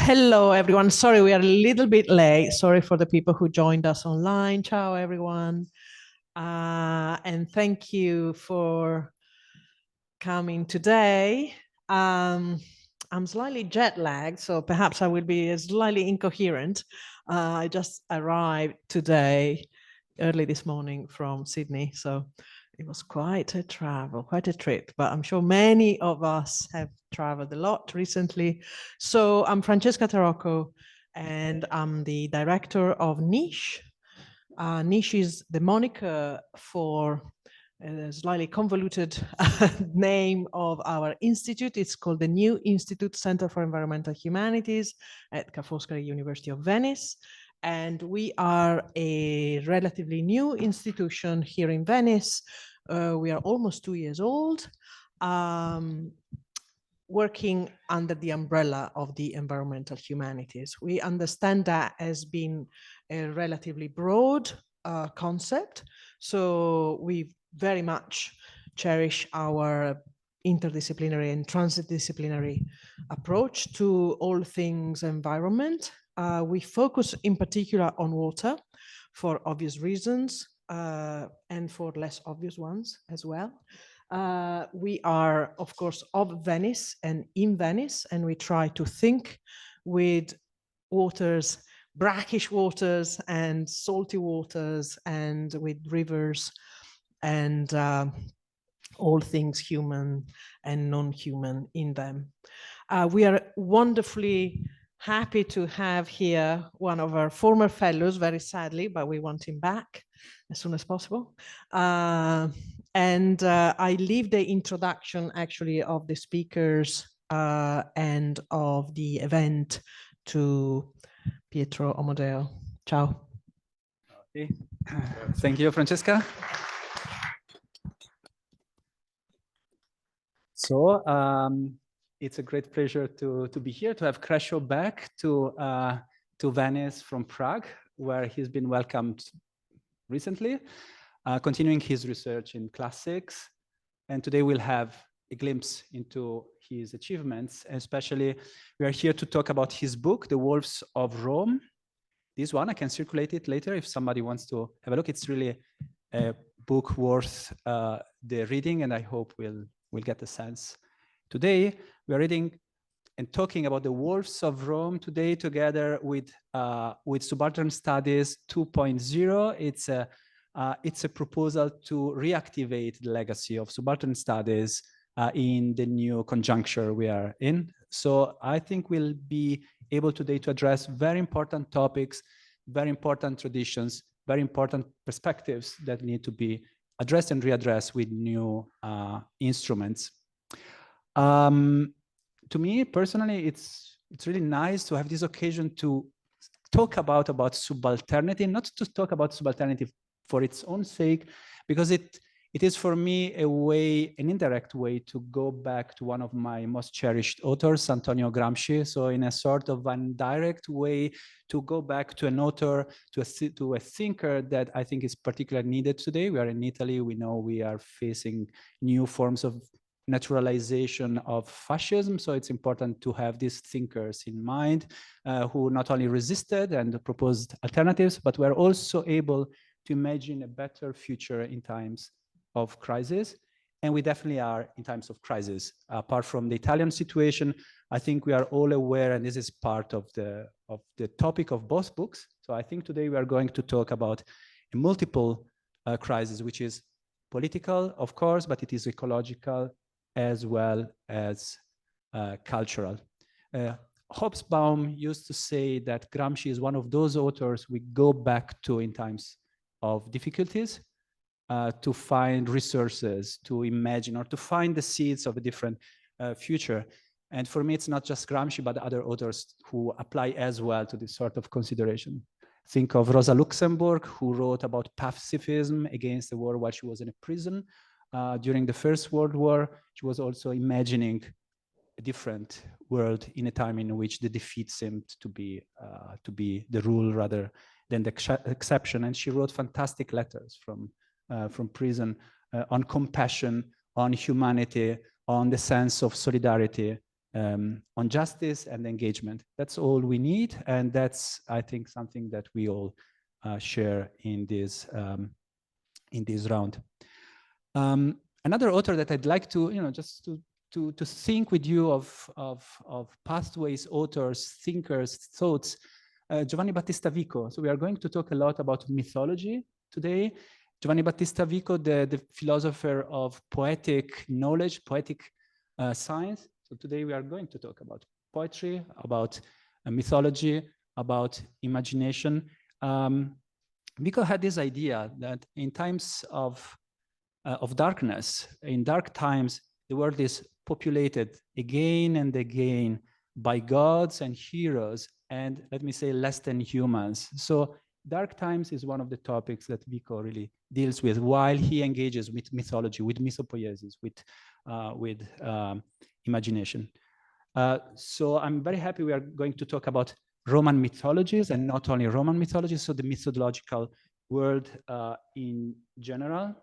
Hello, everyone. Sorry, we are a little bit late. Sorry for the people who joined us online. Ciao, everyone. And thank you for coming today. I'm slightly jet lagged, so perhaps I will be slightly incoherent. I just arrived today, early this morning from Sydney, so it was quite a travel, quite a trip, but I'm sure many of us have traveled a lot recently. So I'm Francesca Tarocco, and I'm the director of NICHE. NICHE is the moniker for a slightly convoluted name of our institute. It's called the New Institute Center for Environmental Humanities at Ca' Foscari University of Venice. And we are a relatively new institution here in Venice. We are almost 2 years old, working under the umbrella of the environmental humanities. We understand that as being a relatively broad concept. So we very much cherish our interdisciplinary and transdisciplinary approach to all things environment. We focus in particular on water for obvious reasons and for less obvious ones as well. We are, of course, of Venice and in Venice, and we try to think with waters, brackish waters and salty waters, and with rivers and all things human and non-human in them. We are wonderfully happy to have here one of our former fellows, very sadly, but we want him back as soon as possible. I leave the introduction actually of the speakers and of the event to Pietro Amodeo. Ciao. Okay. Thank you, Francesca. So it's a great pleasure to be here, to have Krešo back to Venice from Prague, where he's been welcomed recently, continuing his research in classics. And today we'll have a glimpse into his achievements. Especially, we are here to talk about his book, The Wolves of Rome. This one, I can circulate it later if somebody wants to have a look. It's really a book worth the reading, and I hope we'll get the sense. Today, we're reading and talking about The Wolves of Rome today together with Subaltern Studies 2.0. It's a proposal to reactivate the legacy of subaltern studies in the new conjuncture we are in. So I think we'll be able today to address very important topics, very important traditions, very important perspectives that need to be addressed and readdressed with new instruments. To me personally, it's really nice to have this occasion to talk about subalternity, not to talk about subalternity for its own sake, because it is for me an indirect way to go back to one of my most cherished authors, Antonio Gramsci. So in a sort of indirect way to go back to an author, to a thinker that I think is particularly needed today. We are in Italy, we know we are facing new forms of naturalization of fascism. So it's important to have these thinkers in mind who not only resisted and proposed alternatives, but were also able to imagine a better future in times of crisis. And we definitely are in times of crisis. Apart from the Italian situation, I think we are all aware, and this is part of the topic of both books. So I think today we are going to talk about a multiple crisis, which is political, of course, but it is ecological as well as cultural. Hobsbawm used to say that Gramsci is one of those authors we go back to in times of difficulties, to find resources, to imagine, or to find the seeds of a different future. And for me, it's not just Gramsci, but other authors who apply as well to this sort of consideration. Think of Rosa Luxemburg, who wrote about pacifism against the war while she was in a prison. During the First World War, she was also imagining a different world in a time in which the defeat seemed to be the rule rather than the exception. And she wrote fantastic letters from prison on compassion, on humanity, on the sense of solidarity on justice and engagement. That's all we need, and that's, I think, something that we all share in this round. Another author that I'd like to, just to think with you of pathways, authors, thinkers, thoughts, Giovanni Battista Vico. So we are going to talk a lot about mythology today. Giovanni Battista Vico, the philosopher of poetic knowledge, poetic science. So today we are going to talk about poetry, about mythology, about imagination. Vico had this idea that in times of darkness, in dark times, the world is populated again and again by gods and heroes, and let me say less than humans. So dark times is one of the topics that Vico really deals with while he engages with mythology, with mythopoiesis, with imagination. So I'm very happy we are going to talk about Roman mythologies, and not only Roman mythologies, so the mythological world in general.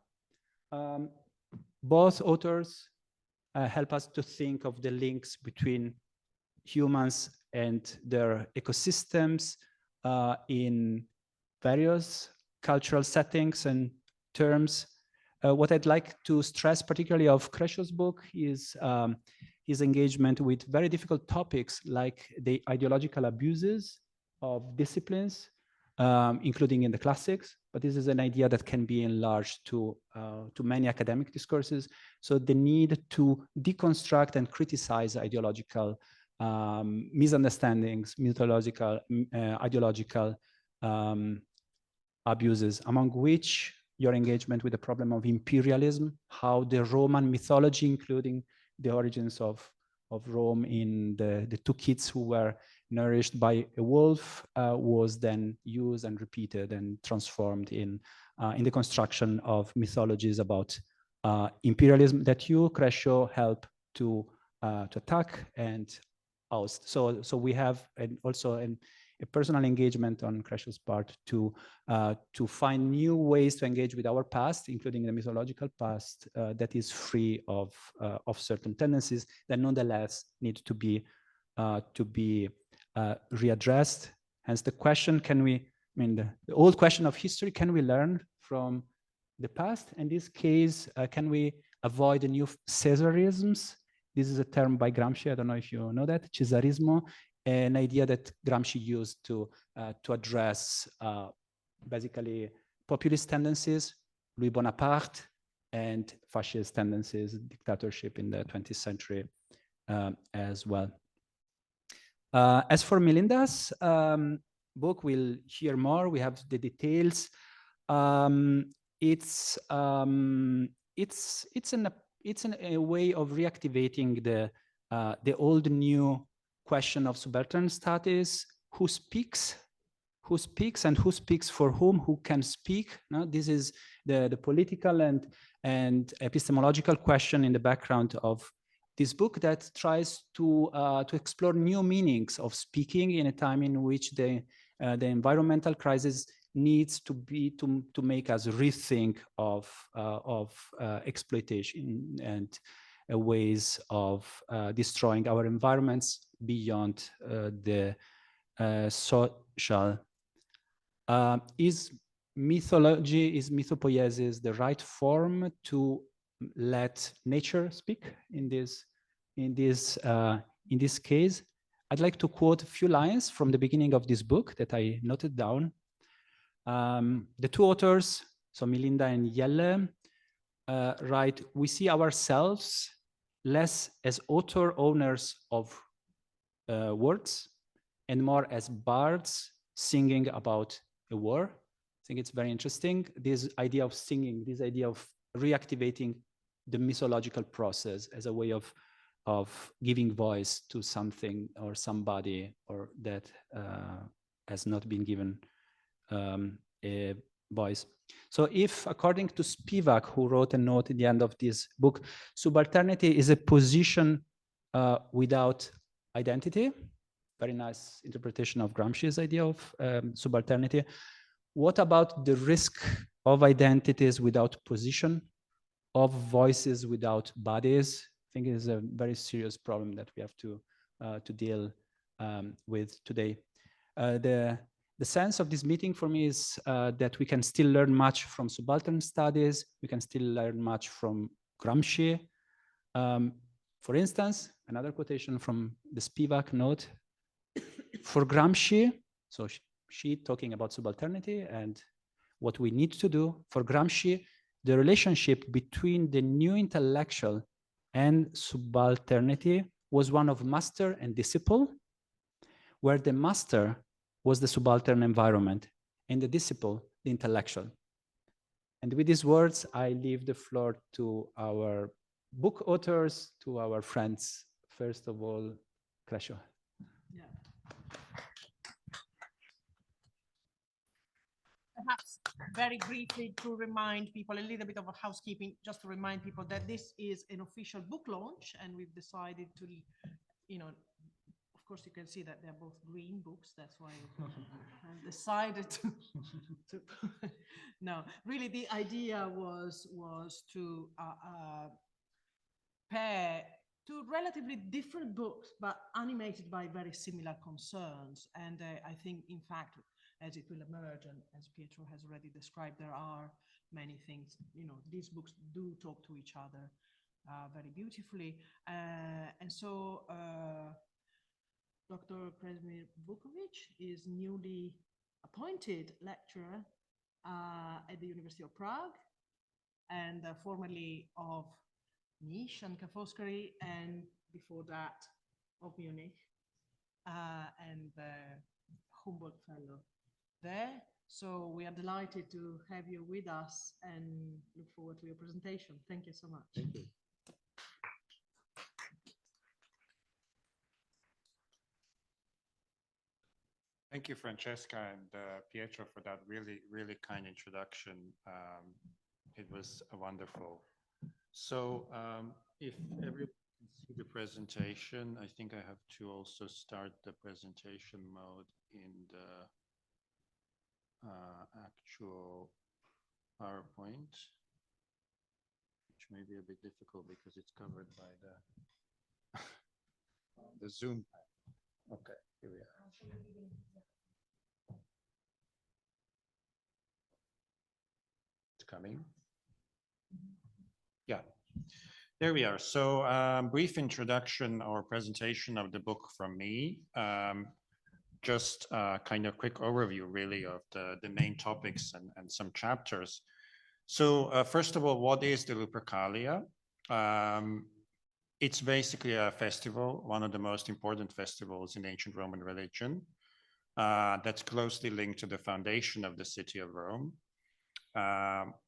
Both authors help us to think of the links between humans and their ecosystems in various cultural settings and terms. What I'd like to stress, particularly of Krešo's book, is his engagement with very difficult topics like the ideological abuses of disciplines, including in the classics, but this is an idea that can be enlarged to many academic discourses. So the need to deconstruct and criticize ideological misunderstandings, mythological, ideological abuses, among which your engagement with the problem of imperialism, how the Roman mythology, including the origins of Rome in the two kids who were nourished by a wolf, was then used and repeated and transformed in the construction of mythologies about imperialism that you, Kresho, help to attack and oust. So we have also a personal engagement on Kresho's part to find new ways to engage with our past, including the mythological past, that is free of certain tendencies that nonetheless need to be readdressed. Hence the question, the old question of history, can we learn from the past? In this case, can we avoid the new Caesarisms? This is a term by Gramsci, I don't know if you know that, Cesarismo, an idea that Gramsci used to address basically populist tendencies, Louis Bonaparte, and fascist tendencies, dictatorship in the 20th century as well. As for Milinda's book, we'll hear more. We have the details. It's a way of reactivating the old new question of subaltern status: who speaks and who speaks for whom, who can speak. No? This is the political and epistemological question in the background of this book that tries to explore new meanings of speaking in a time in which the environmental crisis needs to make us rethink of exploitation and ways of destroying our environments beyond the social. Is mythology, is mythopoiesis the right form to let nature speak in this case? I'd like to quote a few lines from the beginning of this book that I noted down. The two authors, so Milinda and Jelle, write, "We see ourselves less as owners of words and more as bards singing about a war." I think it's very interesting, this idea of singing, this idea of reactivating the mythological process as a way of giving voice to something or somebody or that has not been given a voice. So if, according to Spivak, who wrote a note at the end of this book, subalternity is a position without identity, very nice interpretation of Gramsci's idea of subalternity. What about the risk of identities without position, of voices without bodies? think it is a very serious problem that we have to deal with today. The sense of this meeting for me is that we can still learn much from subaltern studies. We can still learn much from Gramsci. For instance, another quotation from the Spivak note. For Gramsci, so she talking about subalternity and what we need to do. For Gramsci, the relationship between the new intellectual and subalternity was one of master and disciple, where the master was the subaltern environment and the disciple, the intellectual. And with these words, I leave the floor to our book authors, to our friends. First of all, Krešo. Yeah. Perhaps very briefly to remind people, a little bit of a housekeeping, just to remind people that this is an official book launch, and we've decided to, you know, of course you can see that they're both green books. That's why I decided to no, really the idea was to pair two relatively different books, but animated by very similar concerns. And I think, in fact, as it will emerge, and as Pietro has already described, there are many things, you know, these books do talk to each other very beautifully. And so Dr. Krešimir Vuković is newly appointed lecturer at the University of Prague, and formerly of NICHE and Foscari, and before that of Munich, and the Humboldt Fellow there. So we are delighted to have you with us and look forward to your presentation. Thank you so much. Thank you. Thank you, Francesca and Pietro, for that really, really kind introduction. It was wonderful. So if everyone can see the presentation, I think I have to also start the presentation mode in the actual PowerPoint, which may be a bit difficult because it's covered by the Zoom. Okay, here we are. It's coming. Yeah, there we are. So brief introduction or presentation of the book from me. Just kind of quick overview really of the main topics and some chapters. So first of all, what is the Lupercalia? It's basically a festival, one of the most important festivals in ancient Roman religion, that's closely linked to the foundation of the city of Rome.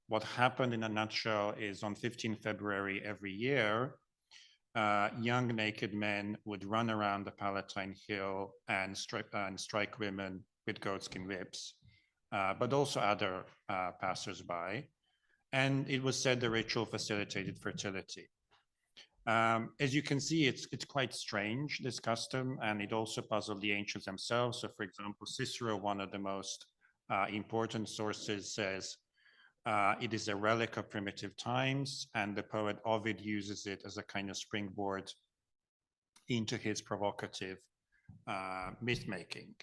What happened in a nutshell is on 15 February every year, young naked men would run around the Palatine Hill and strike women with goatskin whips, but also other passers-by. And it was said the ritual facilitated fertility. As you can see, it's quite strange, this custom, and it also puzzled the ancients themselves. So for example, Cicero, one of the most important sources, says it is a relic of primitive times, and the poet Ovid uses it as a kind of springboard into his provocative myth-making.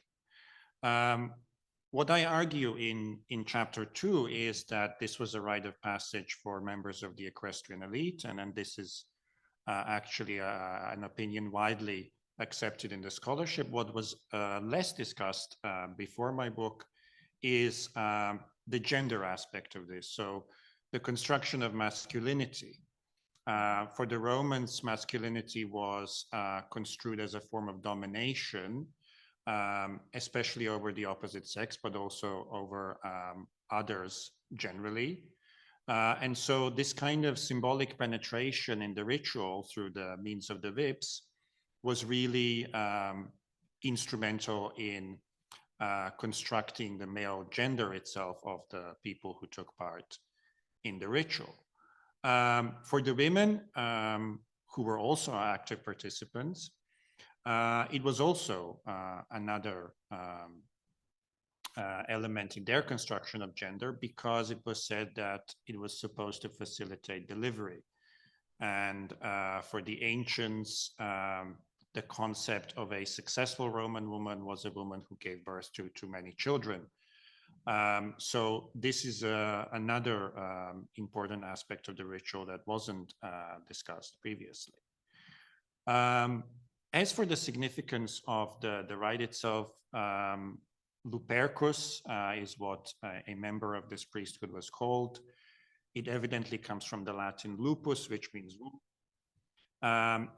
What I argue in chapter 2 is that this was a rite of passage for members of the equestrian elite, and this is actually an opinion widely accepted in the scholarship. What was less discussed before my book is the gender aspect of this. So the construction of masculinity. For the Romans, masculinity was construed as a form of domination, especially over the opposite sex, but also over others generally. And so this kind of symbolic penetration in the ritual through the means of the whips was really instrumental in constructing the male gender itself of the people who took part in the ritual. For the women, who were also active participants, it was also another element in their construction of gender, because it was said that it was supposed to facilitate delivery. And for the ancients, the concept of a successful Roman woman was a woman who gave birth to many children. So this is another important aspect of the ritual that wasn't discussed previously. As for the significance of the rite itself, Lupercus is what a member of this priesthood was called. It evidently comes from the Latin lupus, which means wolf.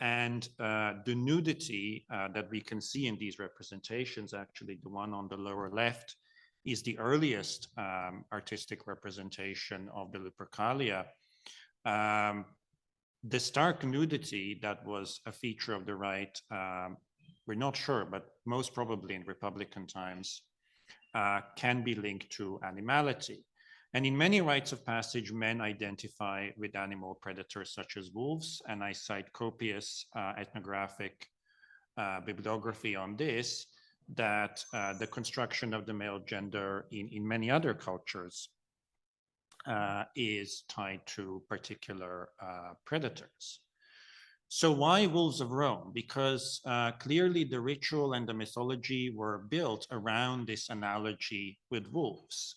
And the nudity that we can see in these representations, actually the one on the lower left, is the earliest artistic representation of the Lupercalia. The stark nudity that was a feature of the rite, we're not sure, but most probably in Republican times, can be linked to animality. And in many rites of passage, men identify with animal predators such as wolves, and I cite copious ethnographic bibliography on this, that the construction of the male gender in many other cultures is tied to particular predators. So why wolves of Rome? Because clearly the ritual and the mythology were built around this analogy with wolves.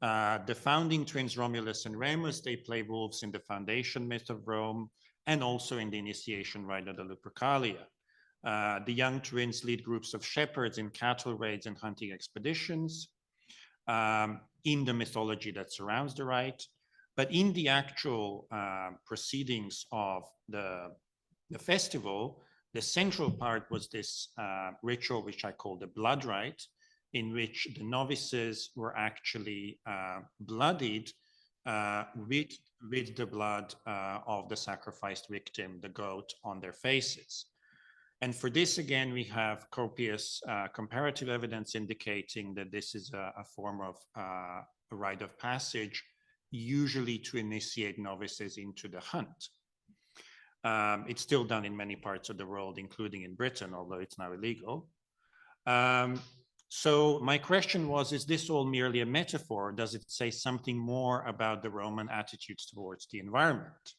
The founding twins, Romulus and Remus, they play wolves in the foundation myth of Rome and also in the initiation rite of the Lupercalia. The young twins lead groups of shepherds in cattle raids and hunting expeditions in the mythology that surrounds the rite. But in the actual proceedings of the festival, the central part was this ritual, which I call the blood rite, in which the novices were actually bloodied with the blood of the sacrificed victim, the goat, on their faces. And for this, again, we have copious comparative evidence indicating that this is a form of a rite of passage, usually to initiate novices into the hunt. It's still done in many parts of the world, including in Britain, although it's now illegal. So my question was, is this all merely a metaphor? Does it say something more about the Roman attitudes towards the environment?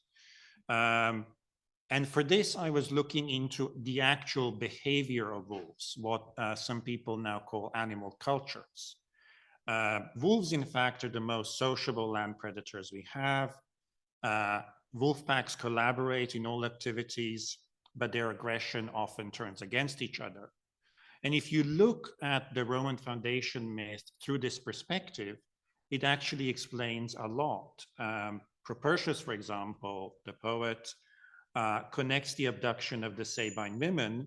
And for this, I was looking into the actual behavior of wolves, what some people now call animal cultures. Wolves, in fact, are the most sociable land predators we have. Wolf packs collaborate in all activities, but their aggression often turns against each other. And if you look at the Roman foundation myth through this perspective, it actually explains a lot. Propertius, for example, the poet, connects the abduction of the Sabine women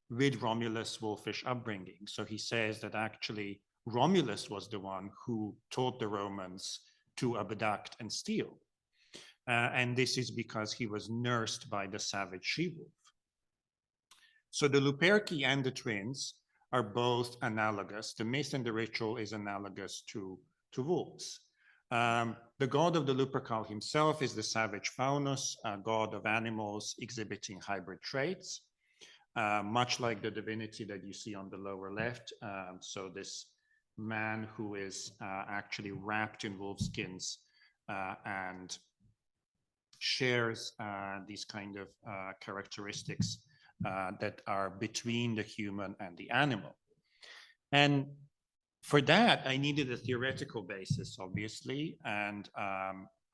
with Romulus' wolfish upbringing. So he says that actually Romulus was the one who taught the Romans to abduct and steal. And this is because he was nursed by the savage she-wolf. So the Luperci and the twins are both analogous. The myth and the ritual is analogous to wolves. The god of the Lupercal himself is the savage Faunus, a god of animals exhibiting hybrid traits, much like the divinity that you see on the lower left. So this man who is actually wrapped in wolfskins and shares these kind of characteristics that are between the human and the animal. And for that, I needed a theoretical basis, obviously, and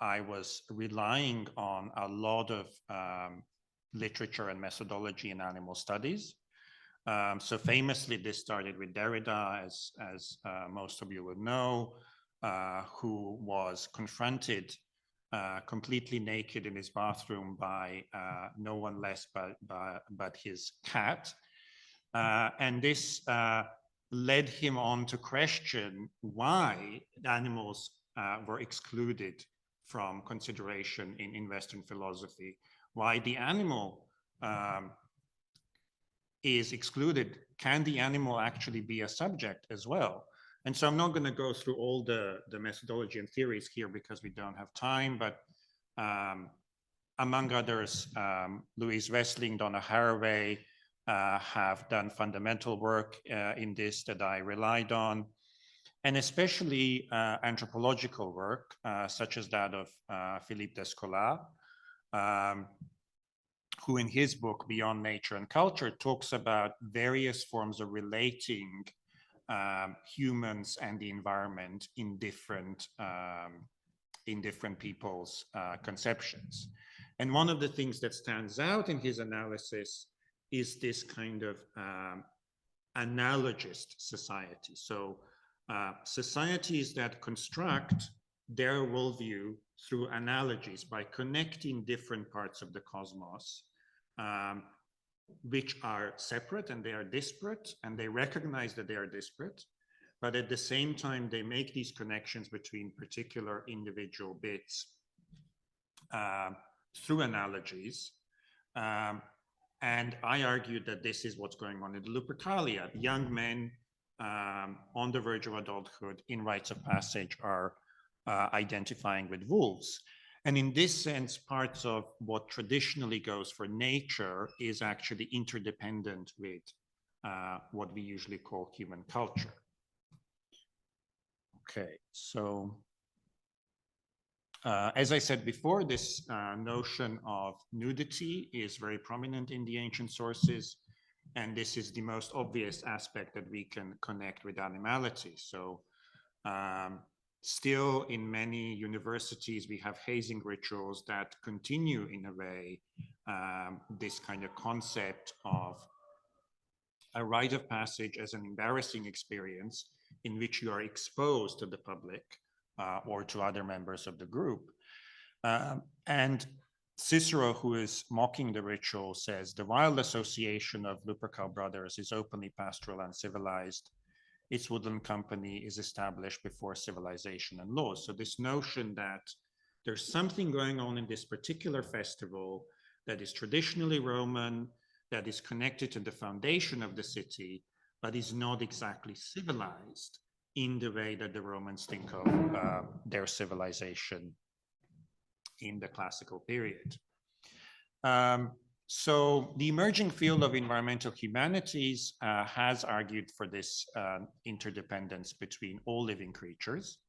I was relying on a lot of literature and methodology in animal studies. So famously, this started with Derrida, as most of you will know, who was confronted completely naked in his bathroom by no one less but his cat. And this led him on to question why animals were excluded from consideration in Western philosophy, why the animal is excluded. Can the animal actually be a subject as well? And so I'm not going to go through all the methodology and theories here because we don't have time, but among others, Louise Wessling, Donna Haraway have done fundamental work in this that I relied on, and especially anthropological work, such as that of Philippe Descola, who in his book, Beyond Nature and Culture, talks about various forms of relating humans and the environment in different people's conceptions. And one of the things that stands out in his analysis is this kind of analogist society. So societies that construct their worldview through analogies by connecting different parts of the cosmos, which are separate and they are disparate, and they recognize that they are disparate, but at the same time, they make these connections between particular individual bits through analogies. And I argued that this is what's going on in the Lupercalia. Young men on the verge of adulthood in rites of passage are identifying with wolves. And in this sense, parts of what traditionally goes for nature is actually interdependent with what we usually call human culture. Okay, so as I said before, this notion of nudity is very prominent in the ancient sources, and this is the most obvious aspect that we can connect with animality. So still in many universities, we have hazing rituals that continue in a way this kind of concept of a rite of passage as an embarrassing experience in which you are exposed to the public or to other members of the group. And Cicero, who is mocking the ritual, says, the wild association of Lupercal brothers is openly pastoral and civilized. Its woodland company is established before civilization and laws. So this notion that there's something going on in this particular festival that is traditionally Roman, that is connected to the foundation of the city, but is not exactly civilized in the way that the Romans think of their civilization in the classical period. So the emerging field of environmental humanities has argued for this interdependence between all living creatures.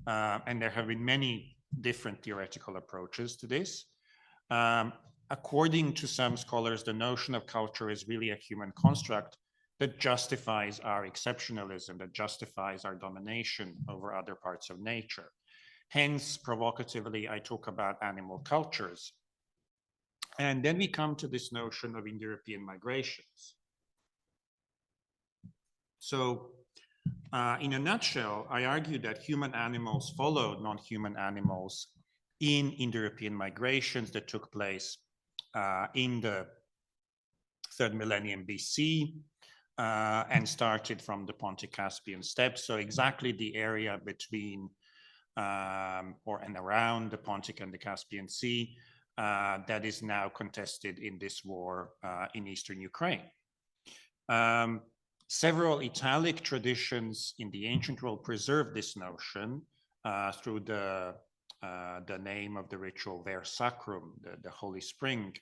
And there have been many different theoretical approaches to this. According to some scholars, the notion of culture is really a human construct that justifies our exceptionalism, that justifies our domination over other parts of nature. Hence, provocatively, I talk about animal cultures. And then we come to this notion of Indo-European migrations. So in a nutshell, I argue that human animals followed non-human animals in Indo-European migrations that took place in the 3rd millennium BC and started from the Pontic-Caspian steppes. So exactly the area between or and around the Pontic and the Caspian Sea that is now contested in this war in eastern Ukraine. Several Italic traditions in the ancient world preserve this notion through the name of the ritual Ver Sacrum, the Holy Spring,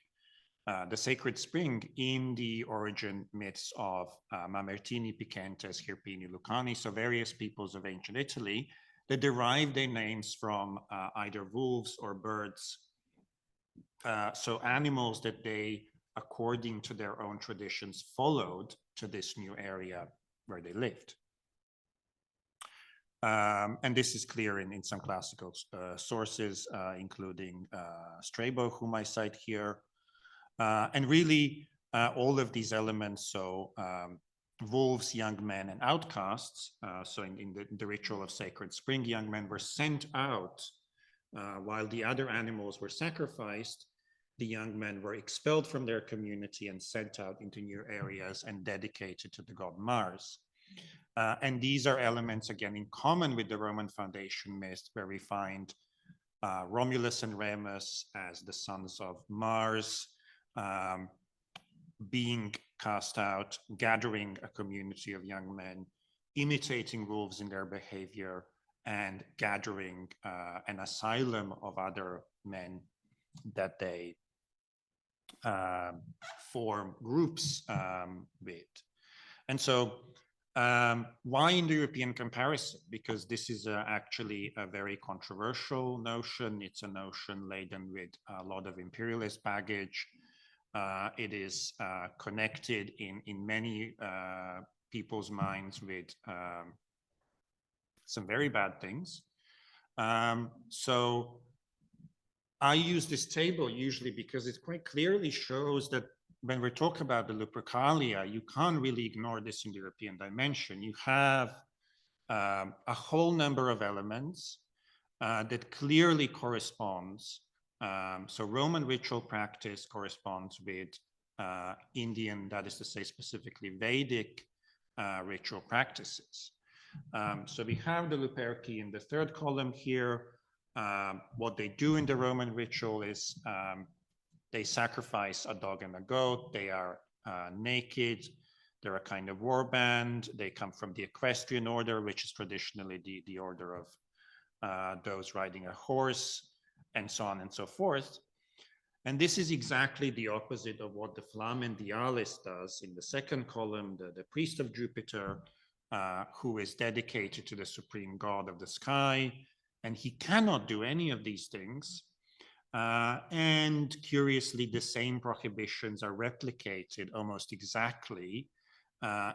the sacred spring in the origin myths of Mamertini, Picentes, Hirpini, Lucani, so various peoples of ancient Italy that derive their names from either wolves or birds. So animals that they, according to their own traditions, followed to this new area where they lived. And this is clear in some classical sources, including Strabo, whom I cite here. And really, all of these elements, so wolves, young men, and outcasts, so in the ritual of sacred spring, young men were sent out while the other animals were sacrificed. The young men were expelled from their community and sent out into new areas and dedicated to the god Mars. And these are elements, again, in common with the Roman foundation myth, where we find Romulus and Remus as the sons of Mars, being cast out, gathering a community of young men, imitating wolves in their behavior, and gathering an asylum of other men that they form groups with. And so why in the European comparison? Because this is actually a very controversial notion. It's a notion laden with a lot of imperialist baggage. It is connected in many people's minds with some very bad things. So I use this table usually because it quite clearly shows that when we talk about the Lupercalia, you can't really ignore this in the European dimension. You have a whole number of elements that clearly corresponds. So Roman ritual practice corresponds with Indian, that is to say specifically Vedic ritual practices. So we have the Luperci in the third column here. What they do in the Roman ritual is they sacrifice a dog and a goat. They are naked. They're a kind of war band. They come from the equestrian order, which is traditionally the order of those riding a horse, and so on and so forth. And this is exactly the opposite of what the Flamen Dialis does in the second column, the priest of Jupiter, who is dedicated to the supreme god of the sky. And he cannot do any of these things. And curiously, the same prohibitions are replicated almost exactly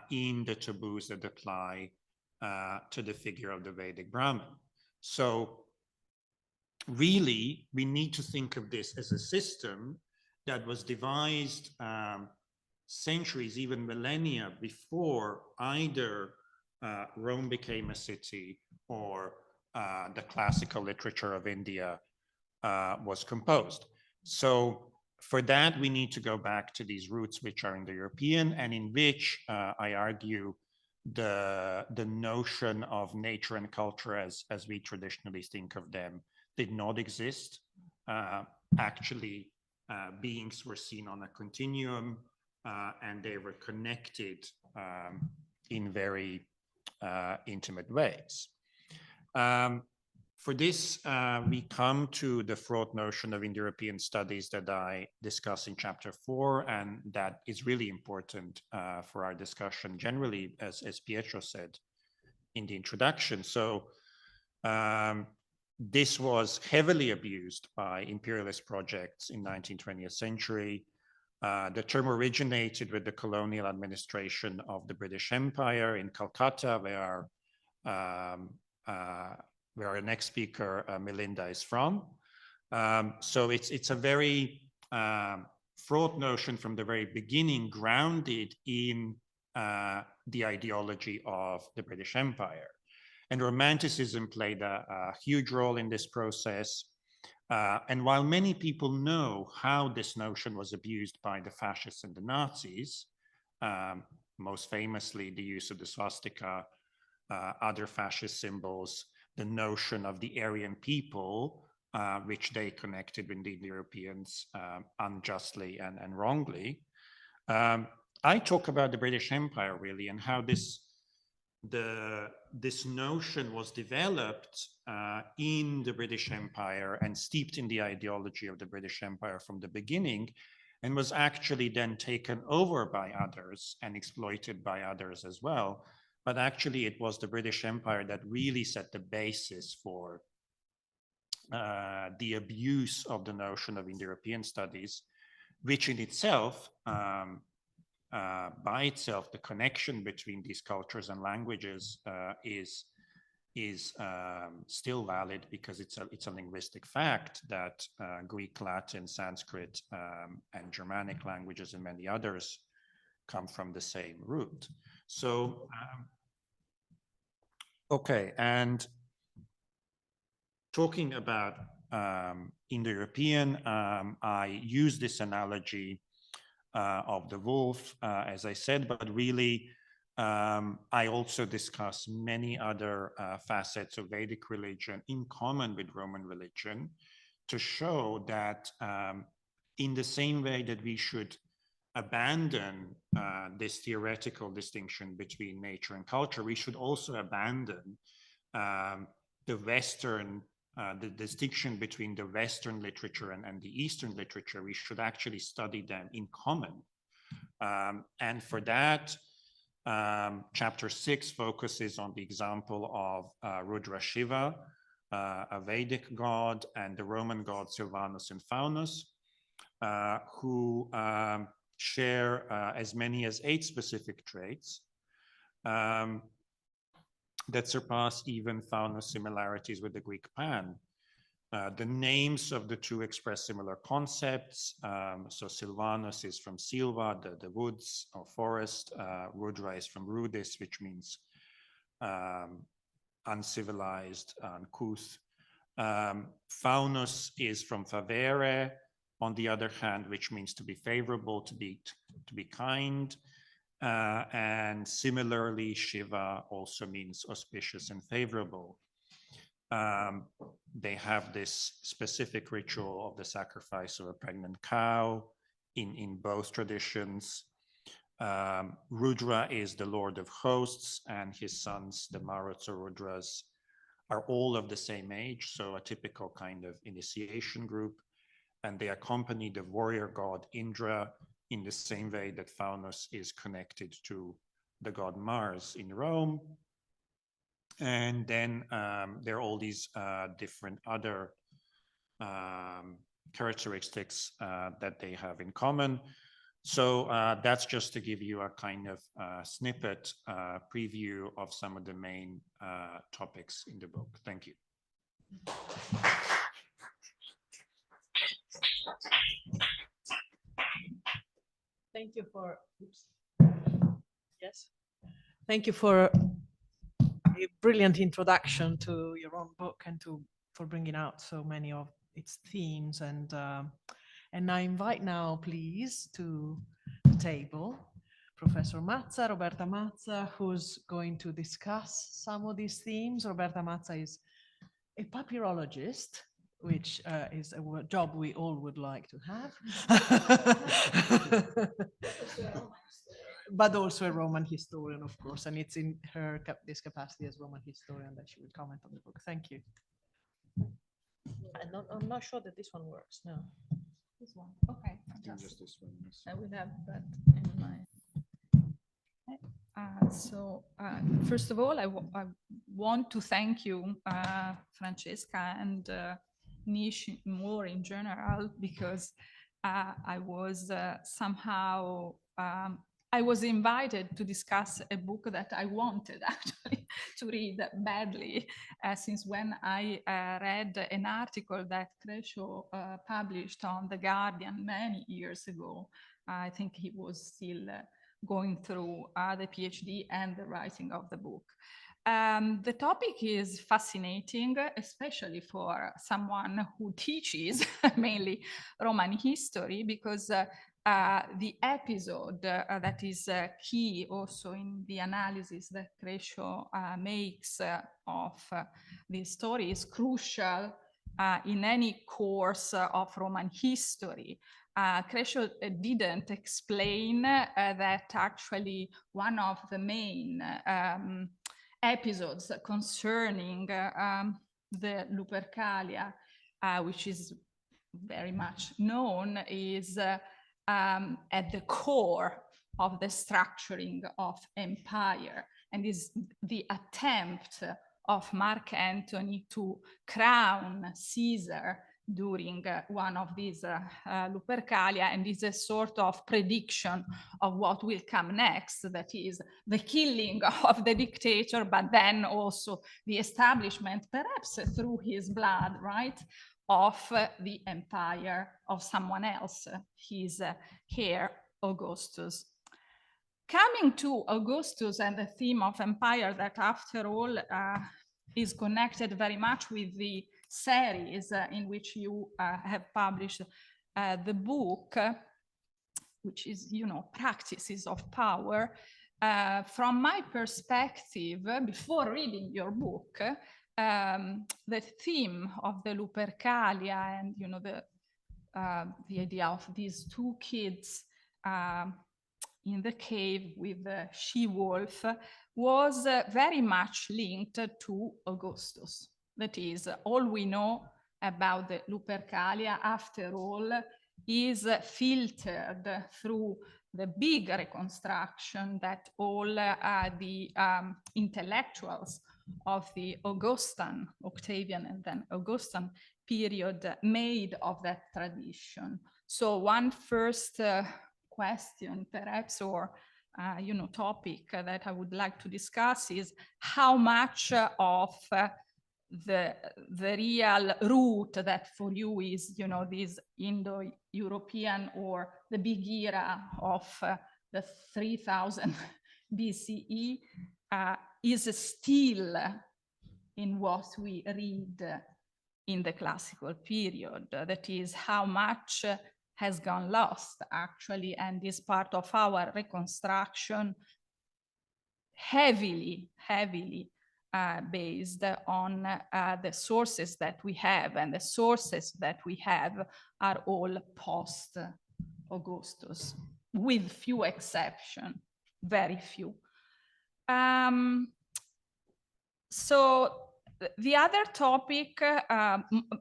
in the taboos that apply to the figure of the Vedic Brahmin. So really, we need to think of this as a system that was devised centuries, even millennia before either Rome became a city or the classical literature of India was composed. So for that, we need to go back to these roots which are Indo-European, and in which I argue the notion of nature and culture as we traditionally think of them did not exist. Actually, beings were seen on a continuum, and they were connected in very intimate ways. For this, we come to the fraught notion of Indo-European studies that I discuss in chapter 4, and that is really important for our discussion generally, as Pietro said in the introduction. So this was heavily abused by imperialist projects in 19th, 20th century. The term originated with the colonial administration of the British Empire in Calcutta, where our next speaker, Milinda, is from. So it's a very fraught notion from the very beginning, grounded in the ideology of the British Empire. And Romanticism played a huge role in this process. And while many people know how this notion was abused by the fascists and the Nazis, most famously the use of the swastika, other fascist symbols, the notion of the Aryan people, which they connected with the Europeans unjustly and wrongly. I talk about the British Empire really, and how this notion was developed in the British Empire and steeped in the ideology of the British Empire from the beginning, and was actually then taken over by others and exploited by others as well. But actually, it was the British Empire that really set the basis for the abuse of the notion of Indo-European studies, which in itself, by itself, the connection between these cultures and languages is still valid, because it's a linguistic fact that Greek, Latin, Sanskrit, and Germanic languages and many others come from the same root. So, okay, and talking about Indo-European, I use this analogy of the wolf, as I said, but really, I also discuss many other facets of Vedic religion in common with Roman religion, to show that in the same way that we should abandon this theoretical distinction between nature and culture, we should also abandon the Western, the distinction between the Western literature and the Eastern literature. We should actually study them in common. And for that, chapter 6 focuses on the example of Rudra Shiva, a Vedic god, and the Roman gods Silvanus and Faunus. who share as many as 8 specific traits that surpass even faunal similarities with the Greek Pan. The names of the two express similar concepts. So Silvanus is from Silva, the woods or forest. Rudra is from rudis, which means uncivilized, uncouth. Faunus is from favere, on the other hand, which means to be favorable, to be kind. And similarly, Shiva also means auspicious and favorable. They have this specific ritual of the sacrifice of a pregnant cow in both traditions. Rudra is the Lord of hosts, and his sons, the Maruts or Rudras, are all of the same age, so a typical kind of initiation group. And they accompany the warrior god Indra in the same way that Faunus is connected to the god Mars in Rome. And then there are all these different other characteristics that they have in common. So that's just to give you a kind of snippet preview of some of the main topics in the book. Thank you. Thank you for, oops. Yes. Thank you for a brilliant introduction to your own book and for bringing out so many of its themes. And I invite now, please, to the table, Professor Mazza, Roberta Mazza, who's going to discuss some of these themes. Roberta Mazza is a papyrologist, which is a job we all would like to have. But also a Roman historian, of course, and it's in her this capacity as Roman historian that she will comment on the book. Thank you. I'm not sure that this one works. No. This one. Okay. Just this one. Yes. I will have that in my. First of all, I want to thank you, Francesca, and NICHE more in general, because I was somehow I was invited to discuss a book that I wanted actually to read badly, since when I read an article that Krešo published on The Guardian many years ago. I think he was still going through the PhD and the writing of the book. The topic is fascinating, especially for someone who teaches mainly Roman history, because the episode that is key also in the analysis that Krešo makes of this story is crucial in any course of Roman history. Krešo didn't explain that actually one of the main episodes concerning the Lupercalia, which is very much known, is at the core of the structuring of empire, and is the attempt of Mark Antony to crown Caesar during one of these Lupercalia, and is a sort of prediction of what will come next, that is the killing of the dictator, but then also the establishment, perhaps through his blood, right, of the empire of someone else, his heir Augustus. Coming to Augustus and the theme of empire, that after all is connected very much with the series in which you have published the book, which is, you know, practices of power. From my perspective, before reading your book, the theme of the Lupercalia and, you know, the idea of these two kids in the cave with the she-wolf was very much linked to Augustus. That is, all we know about the Lupercalia, after all, is filtered through the big reconstruction that all the intellectuals of the Augustan, Octavian and then Augustan period made of that tradition. So one first question, perhaps, or topic that I would like to discuss is how much of the real root that for you is, this Indo-European or the big era of the 3000 BCE is still in what we read in the classical period. That is how much has gone lost actually, and is part of our reconstruction heavily based on the sources that we have, and the sources that we have are all post-Augustus, with few exceptions, very few. So the other topic,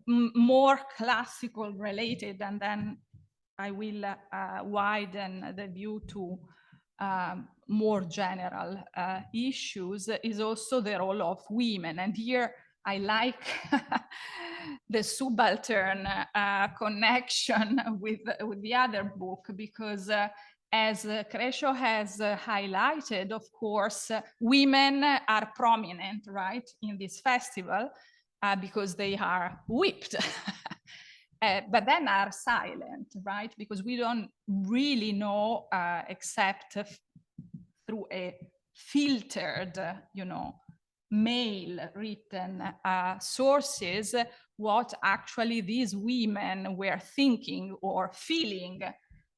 more classical related, and then I will widen the view to more general issues, is also the role of women. And here I like the subaltern connection with the other book, because as Krešo has highlighted, of course, women are prominent, right, in this festival because they are whipped. But then are silent, right? Because we don't really know, except through a filtered, male written sources, what actually these women were thinking or feeling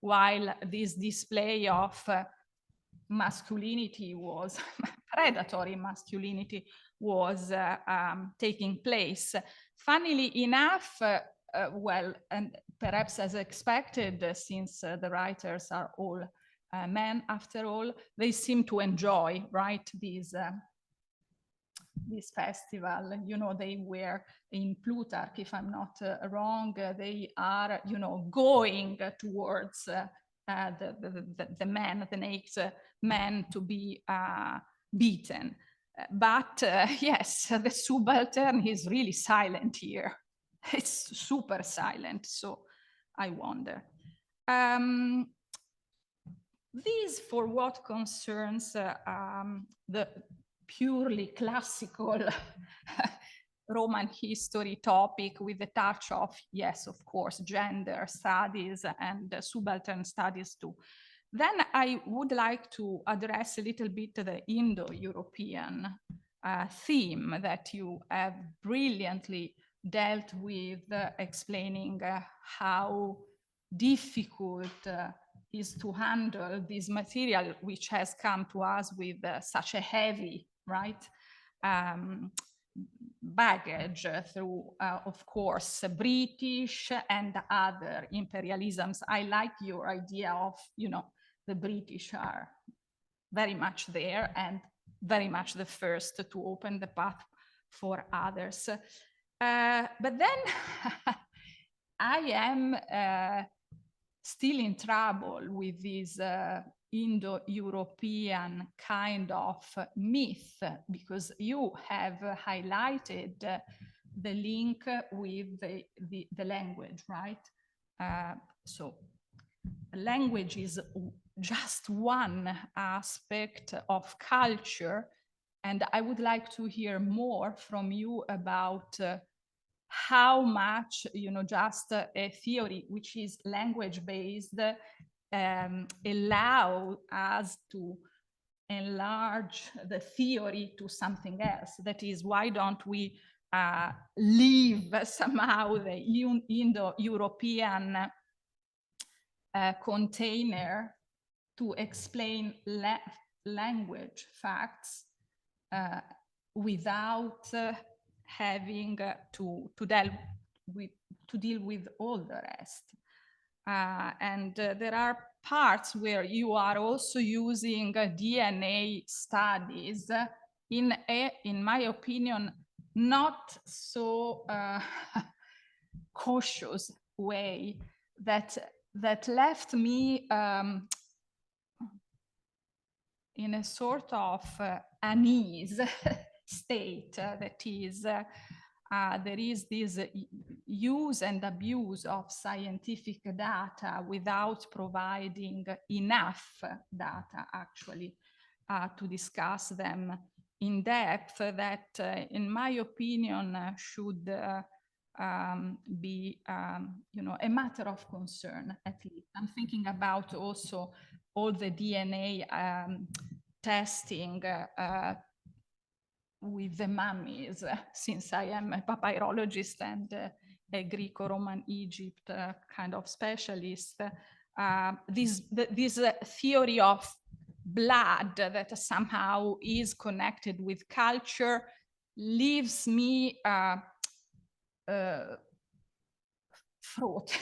while this display of masculinity was, predatory masculinity was taking place. Funnily enough, well, and perhaps as expected, since the writers are all men after all, they seem to enjoy, right, this festival. They were in Plutarch, if I'm not wrong, they are, going towards the naked men to be beaten. But yes, the subaltern is really silent here. It's super silent, so I wonder. This for what concerns the purely classical Roman history topic, with the touch of, yes, of course, gender studies and subaltern studies too. Then I would like to address a little bit the Indo-European theme that you have brilliantly dealt with, explaining how difficult is to handle this material, which has come to us with such a heavy, right, baggage through, of course, British and other imperialisms. I like your idea of, the British are very much there and very much the first to open the path for others. But then I am still in trouble with this Indo-European kind of myth, because you have highlighted the link with the language, right? So language is just one aspect of culture, and I would like to hear more from you about how much, just a theory which is language-based allow us to enlarge the theory to something else. That is, why don't we leave somehow the Indo-European container to explain language facts without having to deal with all the rest. And there are parts where you are also using DNA studies in my opinion, not so cautious way that left me in a sort of unease state. That is, there is this use and abuse of scientific data without providing enough data actually to discuss them in depth, that in my opinion should be a matter of concern. At least I'm thinking about also all the DNA testing with the mummies, since I am a papyrologist and a Greco-Roman Egypt kind of specialist. This theory of blood that somehow is connected with culture leaves me fraught.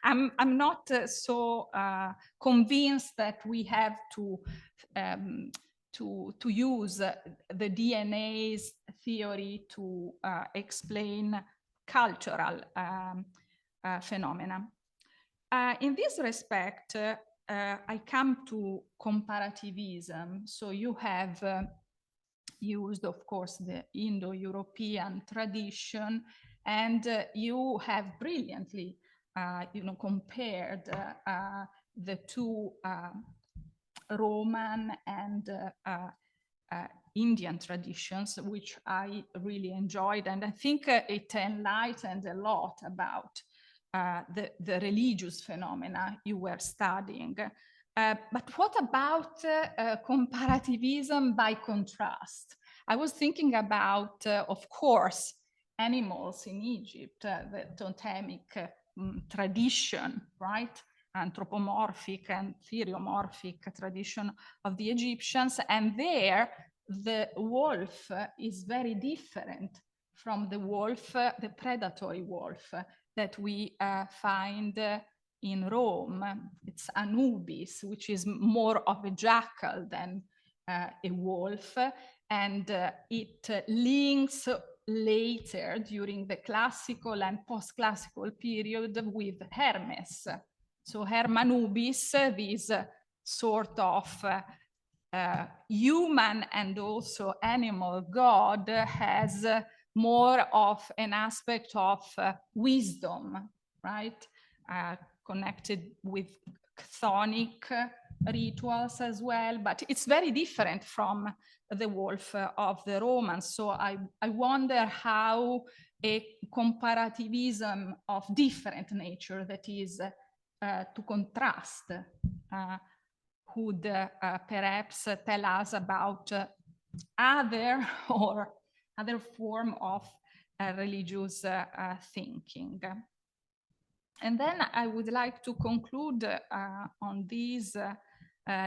I'm not so convinced that we have to use the DNA's theory to explain cultural phenomena. In this respect, I come to comparativism. So you have used, of course, the Indo-European tradition, and you have brilliantly, compared the two Roman and Indian traditions, which I really enjoyed, and I think it enlightened a lot about the religious phenomena you were studying. But what about comparativism by contrast? I was thinking about, of course, animals in Egypt, the totemic tradition, right? Anthropomorphic and theriomorphic tradition of the Egyptians. And there, the wolf is very different from the wolf, the predatory wolf that we find in Rome. It's Anubis, which is more of a jackal than a wolf. And it links later during the classical and post-classical period with Hermes. So Hermanubis, this sort of human and also animal god, has more of an aspect of wisdom, right? Connected with chthonic rituals as well, but it's very different from the wolf of the Romans. So I wonder how a comparativism of different nature, that is to contrast, could perhaps tell us about other form of religious thinking. And then I would like to conclude on this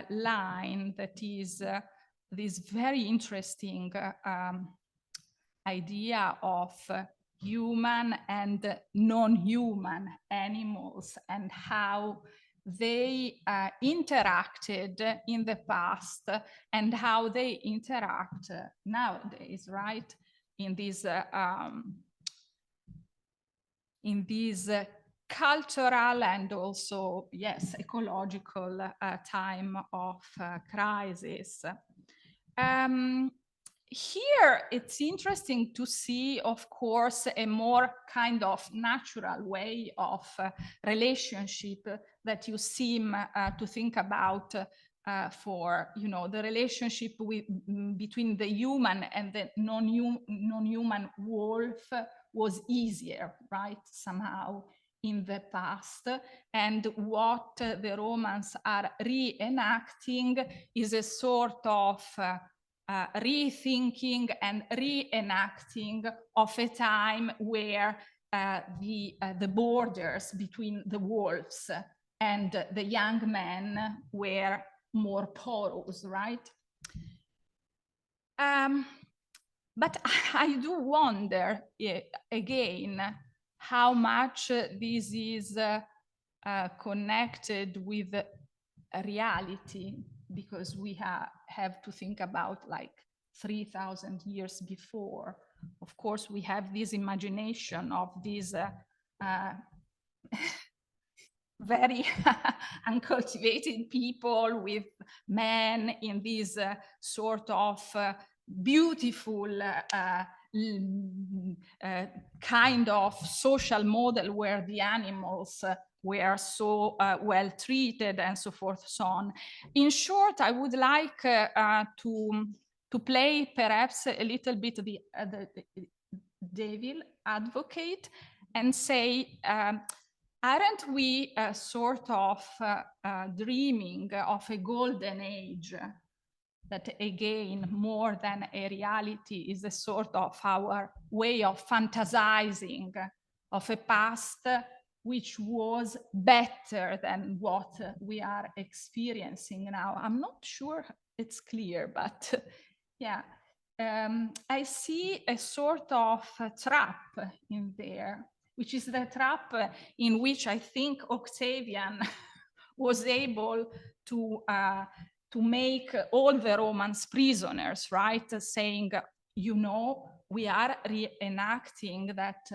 line, that is this very interesting idea of human and non-human animals and how they interacted in the past and how they interact nowadays, right? In this cultural and also, yes, ecological time of crisis. Here, it's interesting to see, of course, a more kind of natural way of relationship that you seem to think about for, the relationship between the human and the non-human wolf was easier, right? Somehow in the past. And what the Romans are reenacting is a sort of rethinking and reenacting of a time where the borders between the wolves and the young men were more porous, right? But I do wonder again how much this is connected with reality, because we have to think about like 3,000 years before. Of course, we have this imagination of these very uncultivated people with men in this sort of beautiful kind of social model where the animals were so well treated and so forth, so on. In short, I would like to play perhaps a little bit the devil advocate and say, aren't we sort of dreaming of a golden age that, again, more than a reality, is a sort of our way of fantasizing of a past which was better than what we are experiencing now? I'm not sure it's clear, but yeah. I see a sort of trap in there, which is the trap in which I think Octavian was able to make all the Romans prisoners, right? Saying, you know, we are reenacting that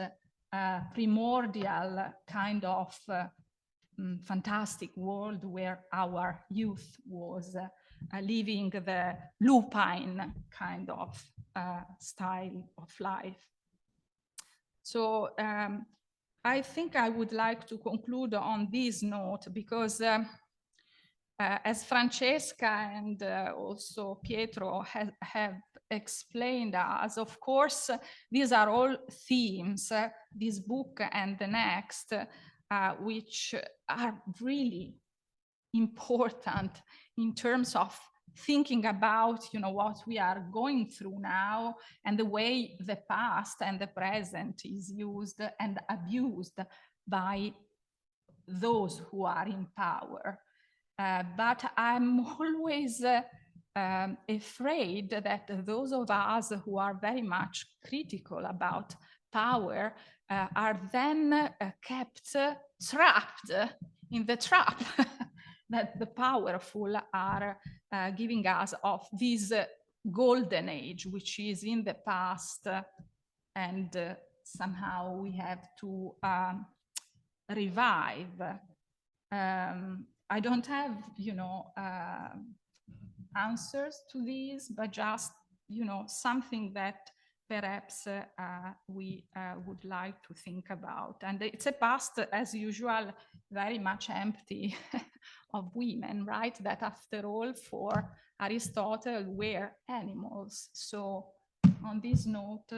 primordial kind of fantastic world where our youth was living the lupine kind of style of life. So I think I would like to conclude on this note, because as Francesca and also Pietro have explained us, of course, these are all themes, this book and the next, which are really important in terms of thinking about, you know, what we are going through now and the way the past and the present is used and abused by those who are in power. But I'm always afraid that those of us who are very much critical about power are then kept trapped in the trap that the powerful are giving us of this golden age, which is in the past, and somehow we have to revive. I don't have, you know, answers to these, but just, you know, something that perhaps we would like to think about. And it's a past, as usual, very much empty of women, right? That after all, for Aristotle, were animals. So on this note,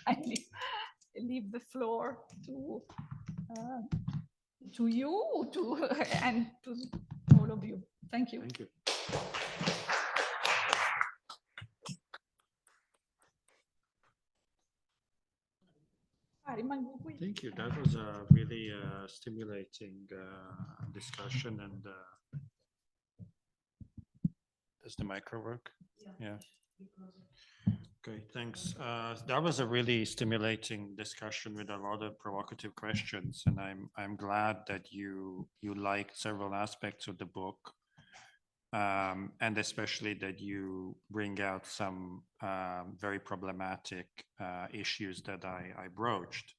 I leave the floor to you, and to all of you. Thank you. Thank you. Thank you. That was a really stimulating discussion. And does the micro work? Yeah. Okay, thanks. That was a really stimulating discussion with a lot of provocative questions, and I'm glad that you liked several aspects of the book, and especially that you bring out some very problematic issues that I broached.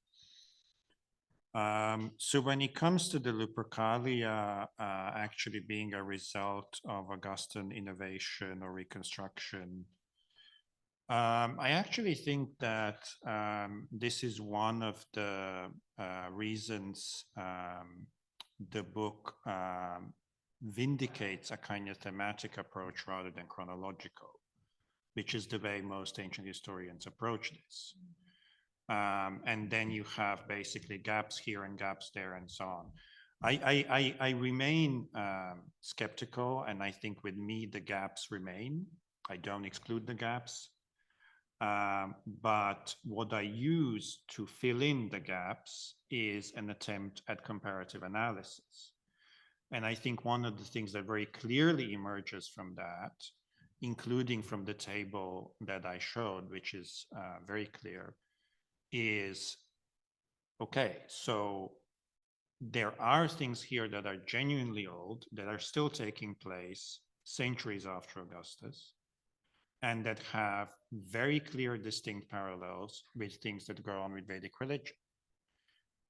So when it comes to the Lupercalia actually being a result of Augustan innovation or reconstruction, I actually think that this is one of the reasons the book vindicates a kind of thematic approach rather than chronological, which is the way most ancient historians approach this. And then you have basically gaps here and gaps there and so on. I remain skeptical, and I think with me the gaps remain. I don't exclude the gaps. But what I use to fill in the gaps is an attempt at comparative analysis. And I think one of the things that very clearly emerges from that, including from the table that I showed, which is very clear, is, okay, so there are things here that are genuinely old, that are still taking place centuries after Augustus, and that have very clear, distinct parallels with things that go on with Vedic religion.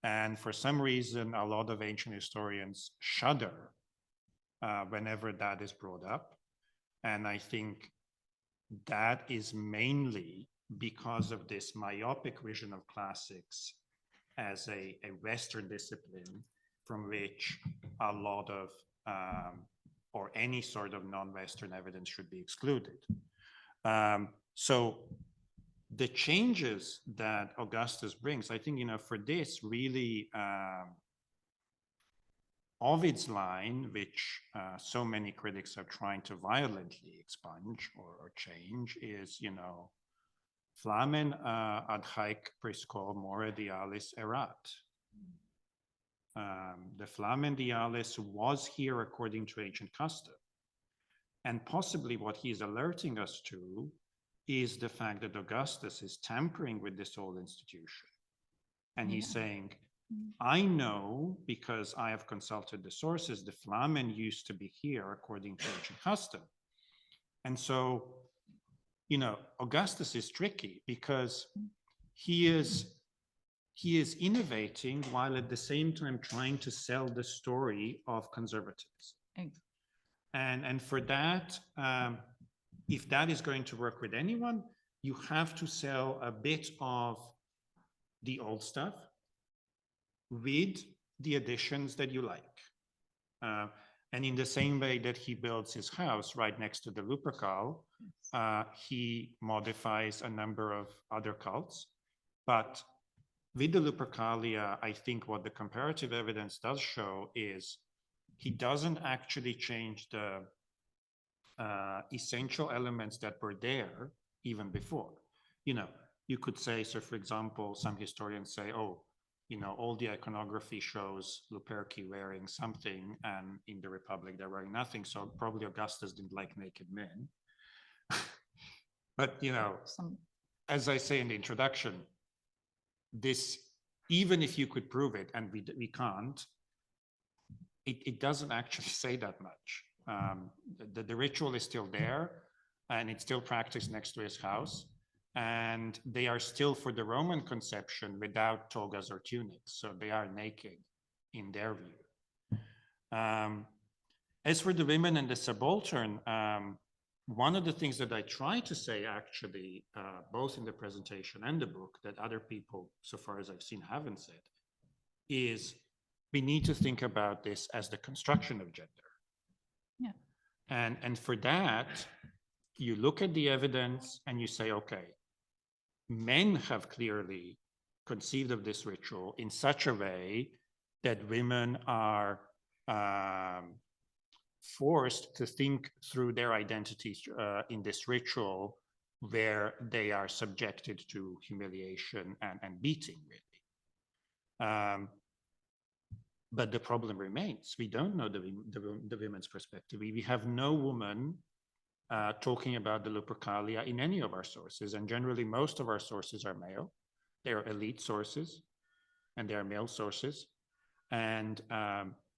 And for some reason, a lot of ancient historians shudder whenever that is brought up. And I think that is mainly because of this myopic vision of classics as a Western discipline from which a lot of or any sort of non-Western evidence should be excluded. So the changes that Augustus brings, I think, for this really, Ovid's line, which so many critics are trying to violently expunge or change, is, Flamen ad haec prisco more dialis erat. The Flamen dialis was here according to ancient custom. And possibly what he's alerting us to is the fact that Augustus is tampering with this whole institution. And he's saying, I know, because I have consulted the sources, the Flamen used to be here according to ancient custom. And so, Augustus is tricky because he is innovating while at the same time trying to sell the story of conservatives. And for that, if that is going to work with anyone, you have to sell a bit of the old stuff with the additions that you like. And in the same way that he builds his house right next to the Lupercal, he modifies a number of other cults. But with the Lupercalia, I think what the comparative evidence does show is he doesn't actually change the essential elements that were there even before. You could say, so for example, some historians say, oh, all the iconography shows Luperci wearing something, and in the Republic they're wearing nothing. So probably Augustus didn't like naked men. But, as I say in the introduction, this, even if you could prove it, and we can't, it doesn't actually say that much. The ritual is still there, and it's still practiced next to his house. And they are still, for the Roman conception, without togas or tunics. So they are naked in their view. As for the women and the subaltern, one of the things that I try to say, actually, both in the presentation and the book, that other people, so far as I've seen, haven't said, is we need to think about this as the construction of gender. Yeah. And for that, you look at the evidence and you say, okay, men have clearly conceived of this ritual in such a way that women are forced to think through their identities in this ritual, where they are subjected to humiliation and beating, really. But the problem remains. We don't know the women's perspective. We have no woman talking about the Lupercalia in any of our sources. And generally, most of our sources are male. They are elite sources, and they are male sources. And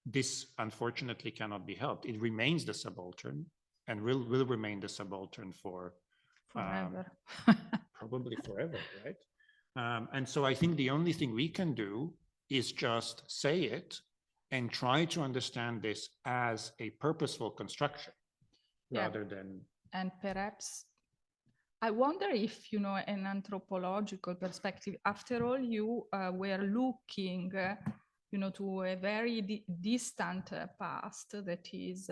this, unfortunately, cannot be helped. It remains the subaltern, and will remain the subaltern for forever. Probably forever, right? And so I think the only thing we can do is just say it and try to understand this as a purposeful construction, rather than. And perhaps, I wonder if, an anthropological perspective, after all, you were looking, to a very distant past, that is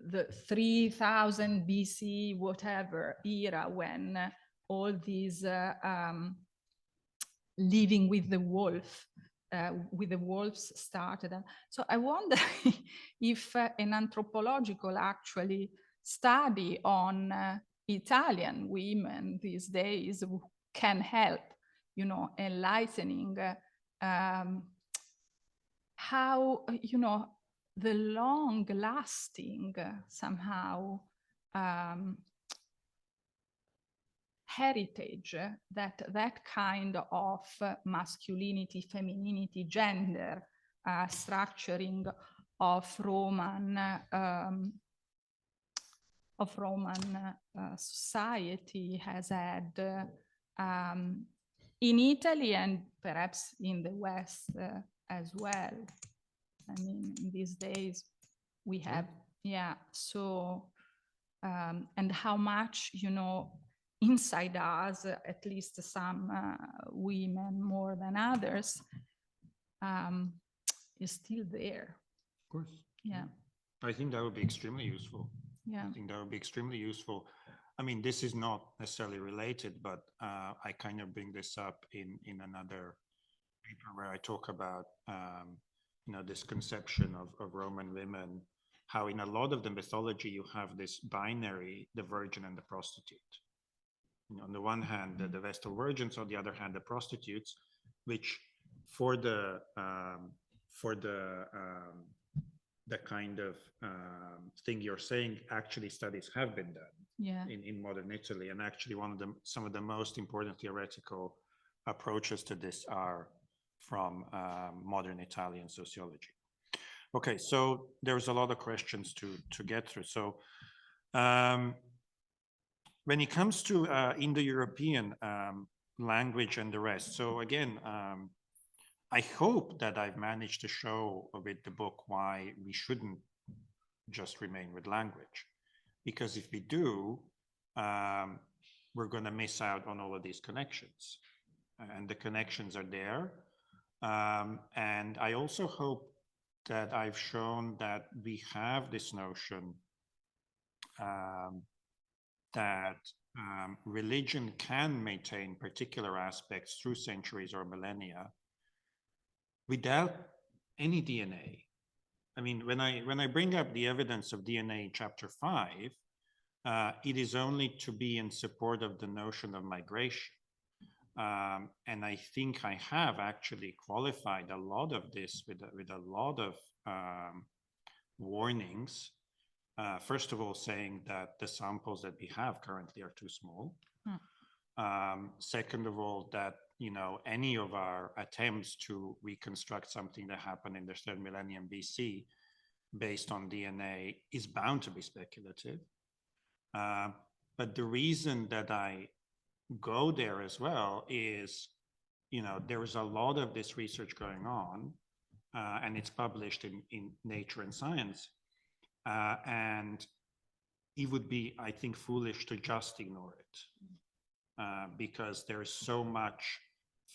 the 3000 BC, whatever era, when all these living with the wolf, with the wolves started. So I wonder if an anthropological actually study on Italian women these days can help, enlightening how, the long-lasting somehow heritage that kind of masculinity, femininity, gender structuring of Roman society has had in Italy, and perhaps in the West as well. I mean, these days we have, so and how much, inside us, at least some women more than others, is still there. Of course. Yeah. I think that would be extremely useful. Yeah. I think that would be extremely useful. I mean, this is not necessarily related, but I kind of bring this up in another paper where I talk about, this conception of Roman women, how in a lot of the mythology you have this binary, the virgin and the prostitute. On the one hand, the Vestal virgins, on the other hand, the prostitutes, which for the kind of thing you're saying, actually studies have been done in modern Italy, and actually some of the most important theoretical approaches to this are from modern Italian sociology. Okay, so there's a lot of questions to get through. So when it comes to Indo-European language and the rest, so again, I hope that I've managed to show with the book why we shouldn't just remain with language. Because if we do, we're going to miss out on all of these connections. And the connections are there. And I also hope that I've shown that we have this notion that religion can maintain particular aspects through centuries or millennia without any DNA. I mean, when I bring up the evidence of DNA in chapter 5, it is only to be in support of the notion of migration. And I think I have actually qualified a lot of this with a lot of warnings. First of all, saying that the samples that we have currently are too small. Second of all, that any of our attempts to reconstruct something that happened in the 3rd millennium BC based on DNA is bound to be speculative. But the reason that I go there as well is, there is a lot of this research going on, and it's published in Nature and Science. And it would be, I think, foolish to just ignore it, because there's so much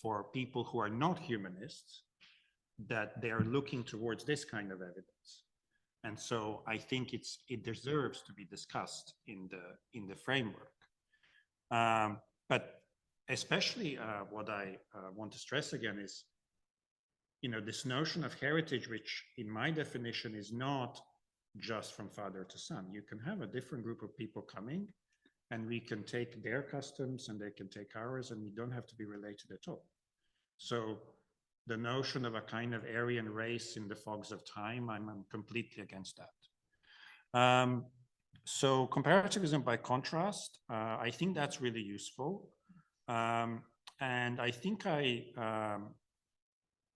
for people who are not humanists that they're looking towards this kind of evidence. And so I think it deserves to be discussed in the framework. But especially what I want to stress again is, this notion of heritage, which in my definition is not just from father to son. You can have a different group of people coming, and we can take their customs and they can take ours, and we don't have to be related at all. So the notion of a kind of Aryan race in the fogs of time, I'm completely against that. So comparativism by contrast, I think that's really useful. And I think I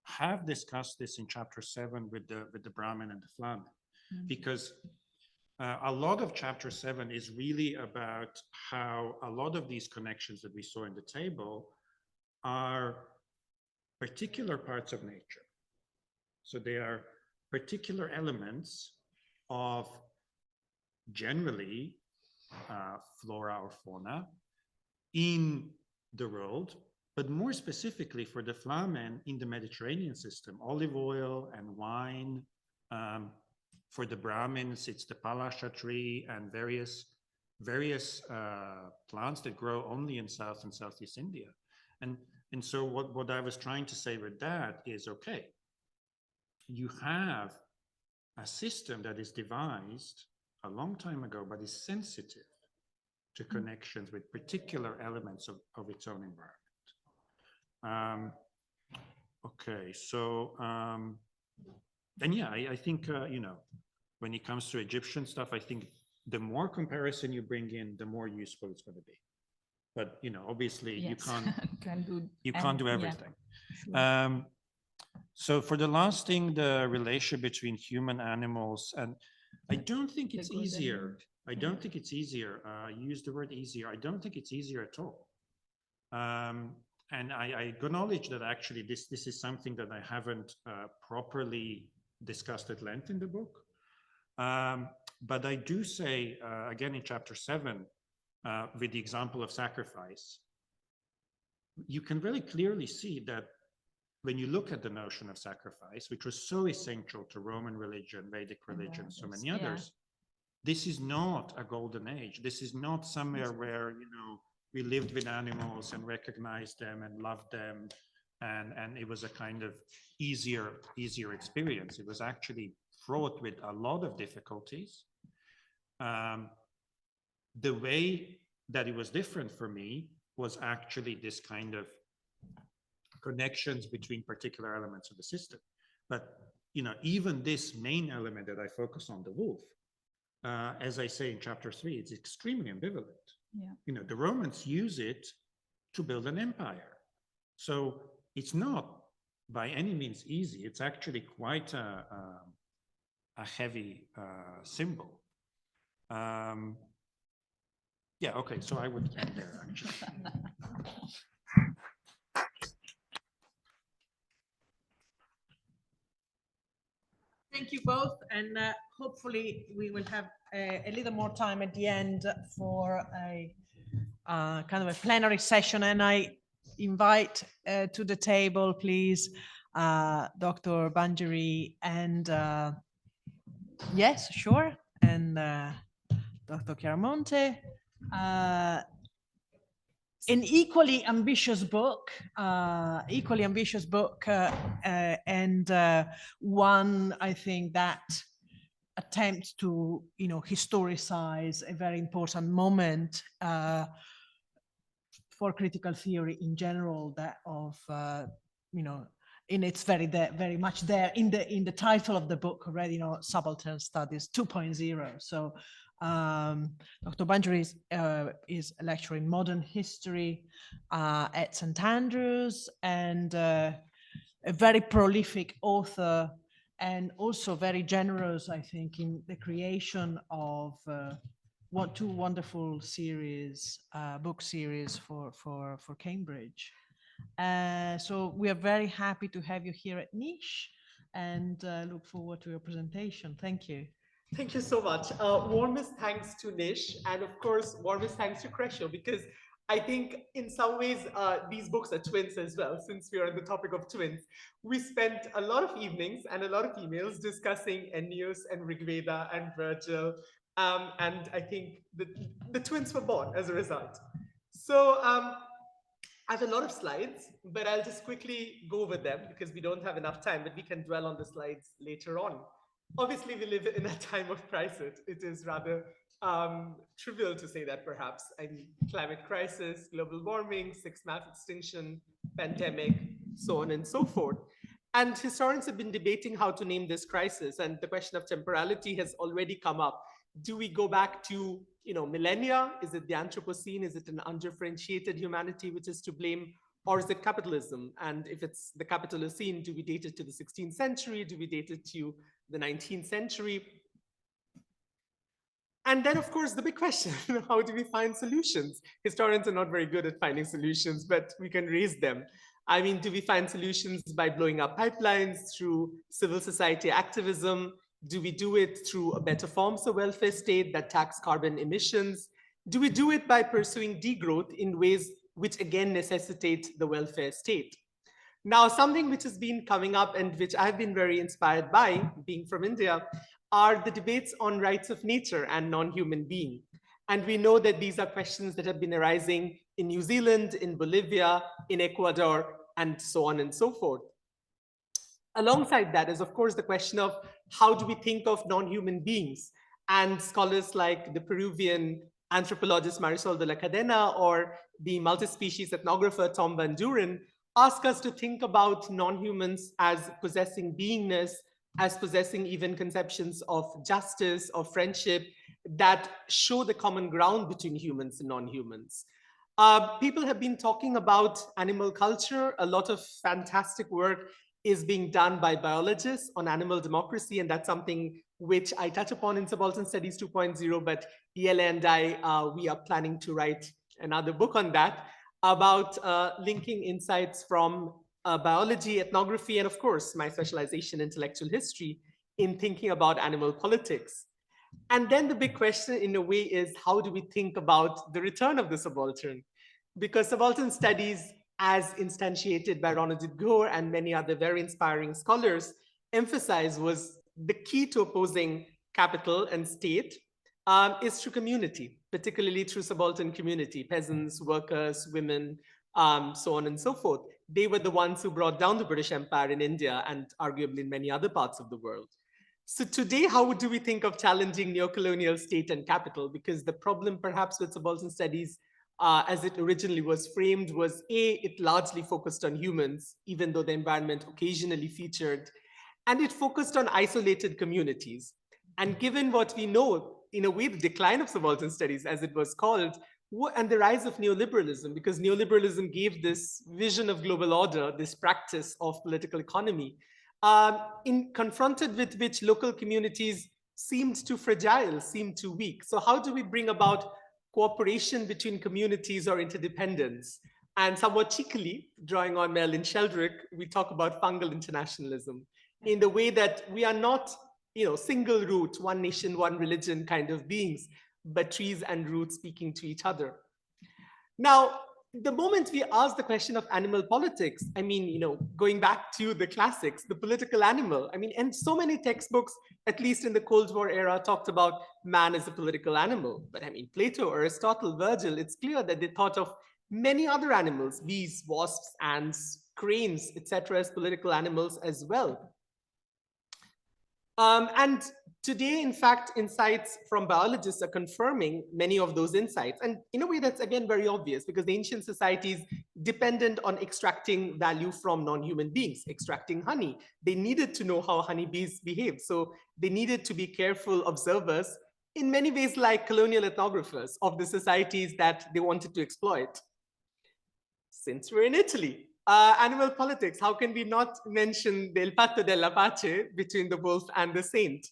have discussed this in chapter 7 with the Brahmin and the Flamen, because a lot of chapter 7 is really about how a lot of these connections that we saw in the table are particular parts of nature. So they are particular elements of generally flora or fauna in the world, but more specifically for the Flamen in the Mediterranean system, olive oil and wine. For the Brahmins, it's the palasha tree and various plants that grow only in South and Southeast India. And so what I was trying to say with that is, okay, you have a system that is devised a long time ago, but is sensitive to connections with particular elements of its own environment. Okay, so, and yeah, I think, when it comes to Egyptian stuff, I think the more comparison you bring in, the more useful it's going to be. But, obviously you can't do everything. Yeah, sure. So for the last thing, the relation between human animals, and I don't think it's easier. I don't think it's easier. You use the word easier. I don't think it's easier at all. And I acknowledge that actually this is something that I haven't properly discussed at length in the book. But I do say, again, in chapter 7, with the example of sacrifice, you can very clearly see that when you look at the notion of sacrifice, which was so essential to Roman religion, Vedic religion, so many others, this is not a golden age. This is not somewhere where, you know, we lived with animals and recognized them and loved them, and it was a kind of easier experience. It was actually fraught with a lot of difficulties. The way that it was different for me was actually this kind of connections between particular elements of the system. But, you know, even this main element that I focus on, the wolf, as I say in chapter 3, it's extremely ambivalent. Yeah. You know, the Romans use it to build an empire. So it's not by any means easy. It's actually quite a heavy symbol. Yeah, okay, so I would end there, actually. Thank you both, and hopefully we will have a little more time at the end for a kind of a plenary session, and I invite to the table, please, Dr. Banerjee and yes, sure, and Dr. Chiaramonte. An equally ambitious book, and one I think that attempts to, you know, historicize a very important moment for critical theory in general, that of you know, in its very much there in the title of the book already, you know, Subaltern Studies 2.0. So Dr. Banerjee is a lecturer in modern history at St. Andrews, and a very prolific author, and also very generous, I think, in the creation of two wonderful series, book series for Cambridge. So we are very happy to have you here at NICHE, and look forward to your presentation. Thank you. Thank you so much. Warmest thanks to NICHE, and of course, warmest thanks to Krešimir, because I think in some ways these books are twins as well, since we are on the topic of twins. We spent a lot of evenings and a lot of emails discussing Ennius and Rigveda and Virgil, and I think the twins were born as a result. So I have a lot of slides, but I'll just quickly go over them because we don't have enough time, but we can dwell on the slides later on. Obviously, we live in a time of crisis. It is rather trivial to say that, perhaps. I mean, climate crisis, global warming, sixth mass extinction, pandemic, so on and so forth. And historians have been debating how to name this crisis, and the question of temporality has already come up. Do we go back to, you know, millennia? Is it the Anthropocene? Is it an undifferentiated humanity which is to blame? Or is it capitalism? And if it's the Capitalocene, do we date it to the 16th century? Do we date it to the 19th century? And then, of course, the big question, how do we find solutions? Historians are not very good at finding solutions, but we can raise them. I mean, do we find solutions by blowing up pipelines, through civil society activism? Do we do it through a better forms of welfare state that tax carbon emissions? Do we do it by pursuing degrowth in ways which again necessitate the welfare state? Now, something which has been coming up and which I've been very inspired by, being from India, are the debates on rights of nature and non-human being. And we know that these are questions that have been arising in New Zealand, in Bolivia, in Ecuador, and so on and so forth. Alongside that is, of course, the question of how do we think of non-human beings? And scholars like the Peruvian anthropologist Marisol de la Cadena or the multi-species ethnographer Tom Van Duren ask us to think about non-humans as possessing beingness, as possessing even conceptions of justice or friendship that show the common ground between humans and non-humans. People have been talking about animal culture. A lot of fantastic work is being done by biologists on animal democracy, and that's something which I touch upon in Subaltern Studies 2.0, but Yele and I, we are planning to write another book on that, about linking insights from biology, ethnography, and of course, my specialization, intellectual history, in thinking about animal politics. And then the big question in a way is, how do we think about the return of the subaltern? Because subaltern studies, as instantiated by Ronald Gore and many other very inspiring scholars, emphasize was the key to opposing capital and state is through community, particularly through subaltern community, peasants, workers, women, so on and so forth. They were the ones who brought down the British Empire in India and arguably in many other parts of the world. So today, how do we think of challenging neocolonial state and capital? Because the problem perhaps with subaltern studies as it originally was framed was it largely focused on humans, even though the environment occasionally featured, and it focused on isolated communities. And given what we know, in a way, the decline of subaltern studies, as it was called, and the rise of neoliberalism, because neoliberalism gave this vision of global order, this practice of political economy, confronted with which local communities seemed too fragile, seemed too weak. So how do we bring about cooperation between communities or interdependence? And somewhat cheekily, drawing on Merlin Sheldrick, we talk about fungal internationalism in the way that we are not, single root, one nation, one religion kind of beings, but trees and roots speaking to each other. Now, the moment we ask the question of animal politics, I mean, going back to the classics, the political animal, I mean, and so many textbooks, at least in the Cold War era, talked about man as a political animal. But I mean, Plato, Aristotle, Virgil, it's clear that they thought of many other animals, bees, wasps, ants, cranes, etc., as political animals as well. And today, in fact, insights from biologists are confirming many of those insights. And in a way, that's again very obvious because the ancient societies dependent on extracting value from non-human beings, extracting honey. They needed to know how honeybees behave. So they needed to be careful observers, in many ways like colonial ethnographers of the societies that they wanted to exploit. Since we're in Italy, animal politics, how can we not mention the Il Patto della Pace between the wolf and the saint?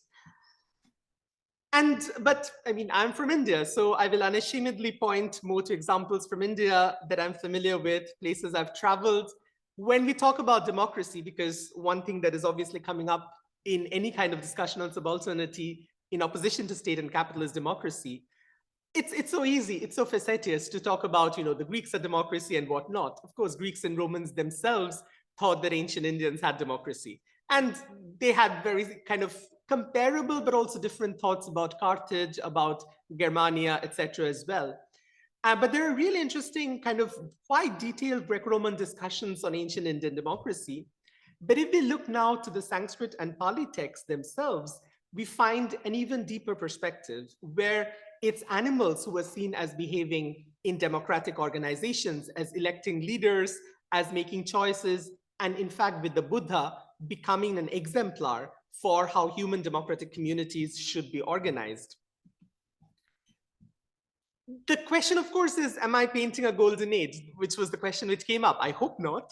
But I mean, I'm from India, so I will unashamedly point more to examples from India that I'm familiar with, places I've traveled. When we talk about democracy, because one thing that is obviously coming up in any kind of discussion on subalternity in opposition to state and capital is democracy. It's so easy, it's so facetious to talk about, the Greeks are democracy and whatnot. Of course, Greeks and Romans themselves thought that ancient Indians had democracy. And they had very kind of comparable, but also different thoughts about Carthage, about Germania, etc. as well. But there are really interesting kind of quite detailed Greco-Roman discussions on ancient Indian democracy. But if we look now to the Sanskrit and Pali texts themselves, we find an even deeper perspective where it's animals who are seen as behaving in democratic organizations, as electing leaders, as making choices, and in fact, with the Buddha becoming an exemplar for how human democratic communities should be organized. The question, of course, is, am I painting a golden age? Which was the question which came up. I hope not,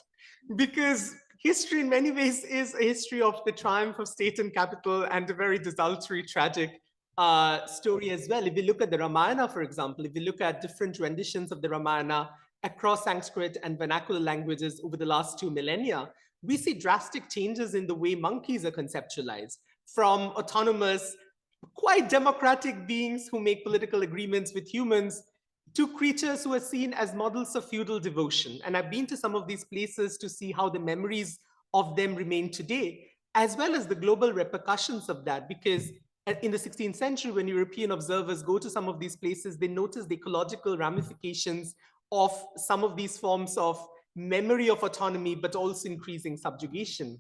because history in many ways is a history of the triumph of state and capital and a very desultory, tragic story as well. If we look at the Ramayana, for example, if we look at different renditions of the Ramayana across Sanskrit and vernacular languages over the last 2 millennia, we see drastic changes in the way monkeys are conceptualized, from autonomous, quite democratic beings who make political agreements with humans to creatures who are seen as models of feudal devotion. And I've been to some of these places to see how the memories of them remain today, as well as the global repercussions of that, because in the 16th century, when European observers go to some of these places, they notice the ecological ramifications of some of these forms of memory of autonomy, but also increasing subjugation.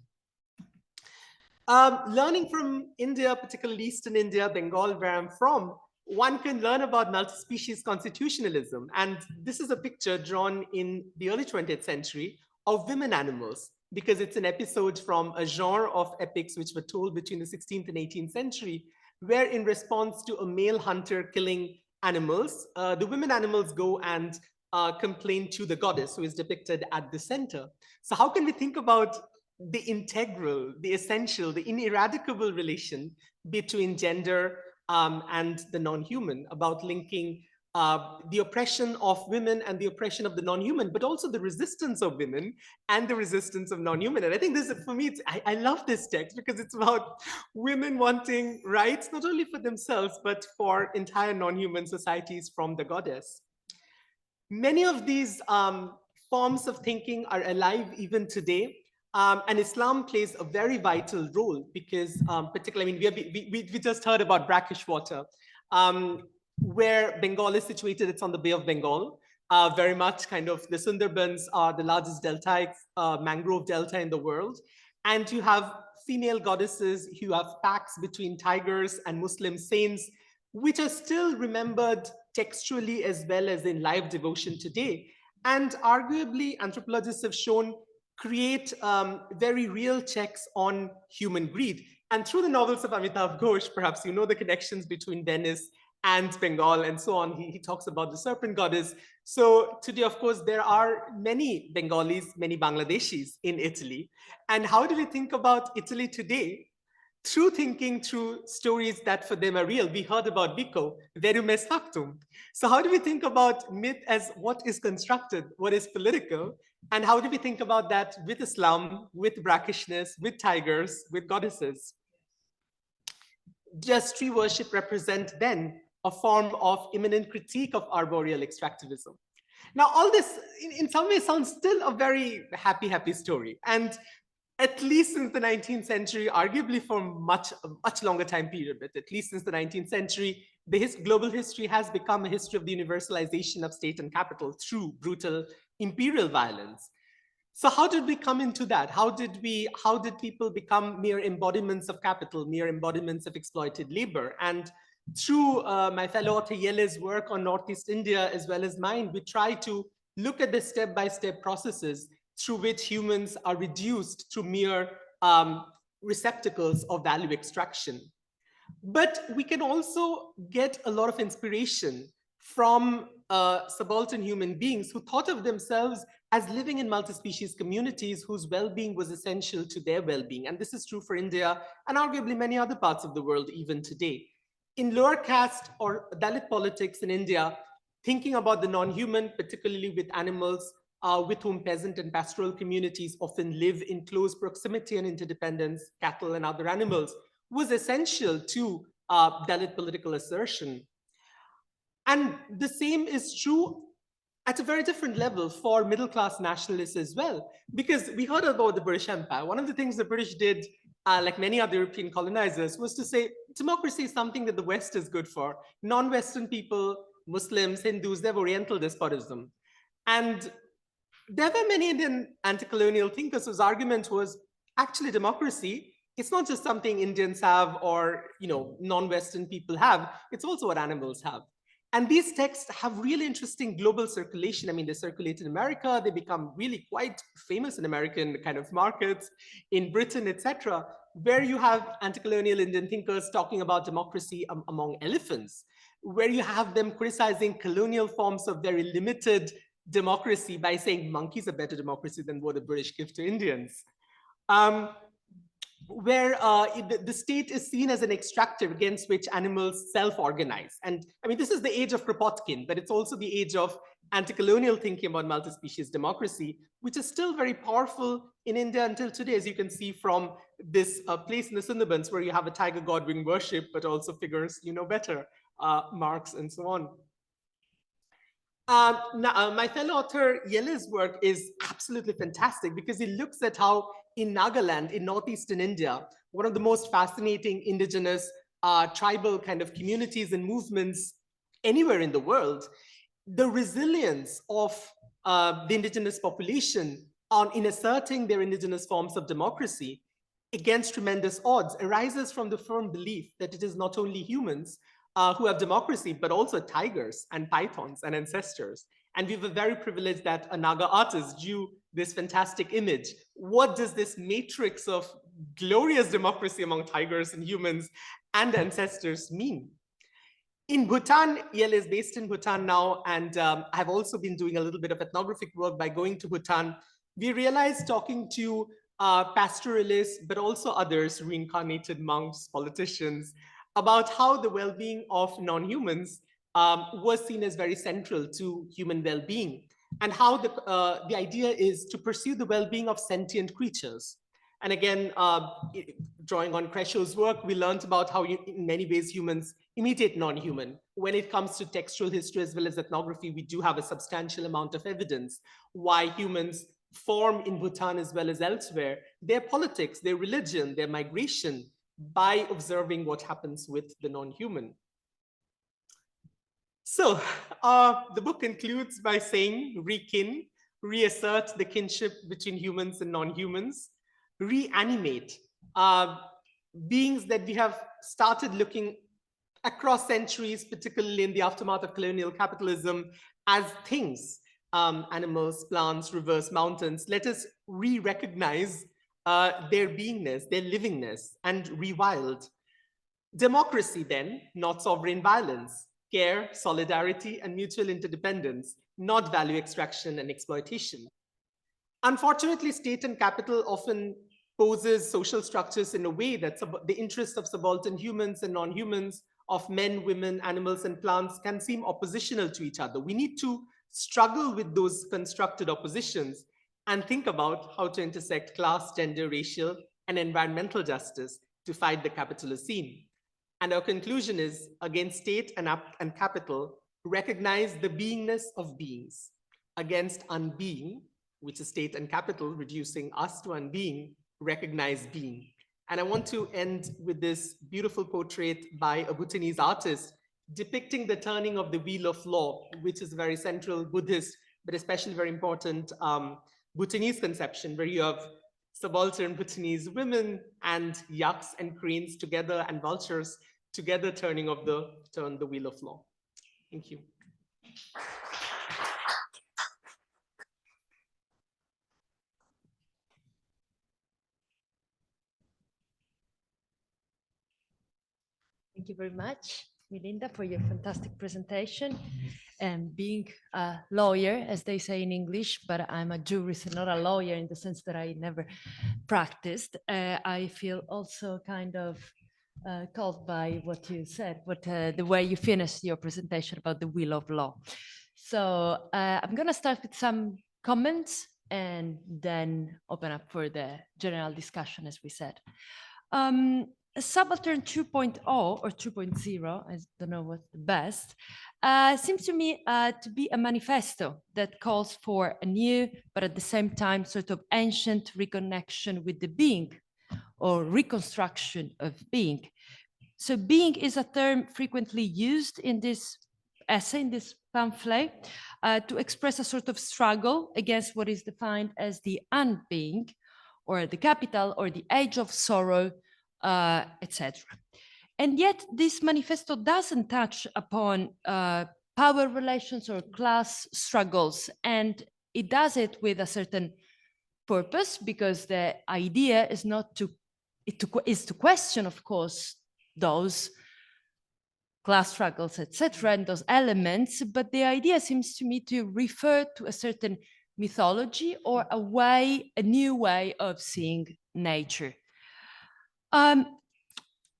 Learning from India, particularly Eastern India, Bengal, where I'm from, one can learn about multi-species constitutionalism. And this is a picture drawn in the early 20th century of women animals, because it's an episode from a genre of epics which were told between the 16th and 18th century, where in response to a male hunter killing animals, the women animals go and complain to the goddess, who is depicted at the center. So how can we think about the integral, the essential, the ineradicable relation between gender and the non-human, about linking the oppression of women and the oppression of the non-human, but also the resistance of women and the resistance of non-human. And I think this, for me, I love this text because it's about women wanting rights, not only for themselves, but for entire non-human societies from the goddess. Many of these forms of thinking are alive even today. And Islam plays a very vital role because particularly, I mean, we just heard about brackish water. Where Bengal is situated, it's on the Bay of Bengal. Very much kind of the Sundarbans are the largest deltaic mangrove delta in the world. And you have female goddesses, you have pacts between tigers and Muslim saints, which are still remembered textually as well as in live devotion today. And arguably, anthropologists have shown create very real checks on human greed. And through the novels of Amitav Ghosh, perhaps you know the connections between Venice and Bengal and so on. He talks about the serpent goddess. So today, of course, there are many Bengalis, many Bangladeshis in Italy. And how do we think about Italy today? Through thinking through stories that for them are real. We heard about Vico, verum est factum. So how do we think about myth as what is constructed, what is political? And how do we think about that with Islam, with brackishness, with tigers, with goddesses? Does tree worship represent then a form of imminent critique of arboreal extractivism? Now, all this in some ways sounds still a very happy story. And at least since the 19th century, arguably for much longer time period, but at least since the 19th century, global history has become a history of the universalization of state and capital through brutal imperial violence. So how did we come into that? How did people become mere embodiments of capital, mere embodiments of exploited labor? And through my fellow author Yele's work on Northeast India, as well as mine, we try to look at the step-by-step processes through which humans are reduced to mere receptacles of value extraction. But we can also get a lot of inspiration from subaltern human beings who thought of themselves as living in multi-species communities whose well-being was essential to their well-being. And this is true for India and arguably many other parts of the world even today. In lower caste or Dalit politics in India, thinking about the non-human, particularly with animals with whom peasant and pastoral communities often live in close proximity and interdependence, cattle and other animals, was essential to Dalit political assertion. And the same is true at a very different level for middle-class nationalists as well, because we heard about the British Empire. One of the things the British did, like many other European colonizers, was to say democracy is something that the West is good for. Non-Western people, Muslims, Hindus, they have Oriental despotism. And there were many Indian anti-colonial thinkers whose argument was actually democracy, it's not just something Indians have or non-Western people have, it's also what animals have. And these texts have really interesting global circulation. I mean, they circulate in America, they become really quite famous in American kind of markets, in Britain, etc., where you have anti-colonial Indian thinkers talking about democracy among elephants, where you have them criticizing colonial forms of very limited democracy by saying monkeys are better democracy than what the British give to Indians. Where the state is seen as an extractor against which animals self-organize. And I mean, this is the age of Kropotkin, but it's also the age of anti-colonial thinking about multi-species democracy, which is still very powerful in India until today, as you can see from this place in the Sundarbans where you have a tiger god wing worship, but also figures you know better, Marx and so on. Now, my fellow author Yele's work is absolutely fantastic because he looks at how in Nagaland, in northeastern India, one of the most fascinating indigenous tribal kind of communities and movements anywhere in the world, the resilience of the indigenous population in asserting their indigenous forms of democracy against tremendous odds arises from the firm belief that it is not only humans who have democracy, but also tigers and pythons and ancestors. And we were very privileged that a Naga artist drew this fantastic image. What does this matrix of glorious democracy among tigers and humans and ancestors mean? In Bhutan, Yele is based in Bhutan now, and I've also been doing a little bit of ethnographic work by going to Bhutan. We realized talking to pastoralists, but also others, reincarnated monks, politicians, about how the well-being of non-humans was seen as very central to human well-being, and how the idea is to pursue the well-being of sentient creatures. And again, drawing on Krešo's work, we learned about how in many ways humans imitate non-human. When it comes to textual history as well as ethnography, we do have a substantial amount of evidence why humans form in Bhutan as well as elsewhere their politics, their religion, their migration, by observing what happens with the non-human. So the book concludes by saying, rekin, reassert the kinship between humans and non-humans, reanimate beings that we have started looking across centuries, particularly in the aftermath of colonial capitalism, as things, animals, plants, rivers, mountains. Let us re-recognize their beingness, their livingness, and rewild. Democracy then, not sovereign violence. Care, solidarity, and mutual interdependence, not value extraction and exploitation. Unfortunately, state and capital often poses social structures in a way that the interests of subaltern humans and non-humans, of men, women, animals, and plants can seem oppositional to each other. We need to struggle with those constructed oppositions and think about how to intersect class, gender, racial, and environmental justice to fight the capitalocene. And our conclusion is, against state and capital, recognize the beingness of beings. Against unbeing, which is state and capital, reducing us to unbeing, recognize being. And I want to end with this beautiful portrait by a Bhutanese artist depicting the turning of the wheel of law, which is a very central Buddhist, but especially very important Bhutanese conception, where you have subaltern Bhutanese women and yaks and cranes together and vultures together turn the wheel of law. Thank you. Thank you very much, Milinda, for your fantastic presentation. And being a lawyer, as they say in English, but I'm a jurist and not a lawyer in the sense that I never practiced. I feel also kind of called by what you said, the way you finished your presentation about the wheel of law. So I'm going to start with some comments and then open up for the general discussion, as we said. Subaltern 2.0 or 2.0, I don't know what's the best, seems to me to be a manifesto that calls for a new, but at the same time, sort of ancient reconnection with the being or reconstruction of being. So being is a term frequently used in this essay, in this pamphlet, to express a sort of struggle against what is defined as the unbeing, or the capital, or the age of sorrow, etc. And yet this manifesto doesn't touch upon power relations or class struggles, and it does it with a certain purpose, because the idea is not to question, of course, those class struggles, etc., and those elements, but the idea seems to me to refer to a certain mythology or a new way of seeing nature.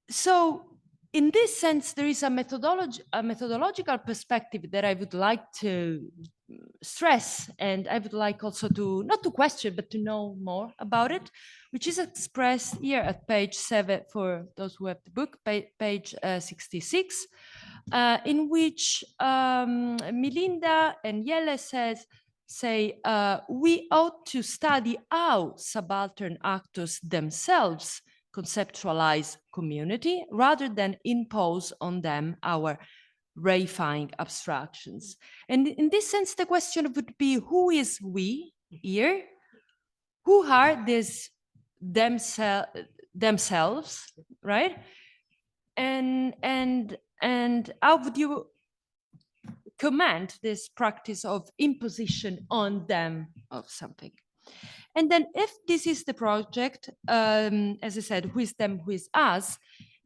So in this sense, there is a methodological perspective that I would like to stress, and I would like also to, not to question, but to know more about it, which is expressed here at page 7, for those who have the book, page 66, in which Milinda and Jelle say, we ought to study how subaltern actors themselves conceptualize community rather than impose on them our reifying abstractions. And in this sense, the question would be, who is we here? Who are these themselves, right? And how would you comment this practice of imposition on them of something? And then if this is the project, as I said, who is them, who is us,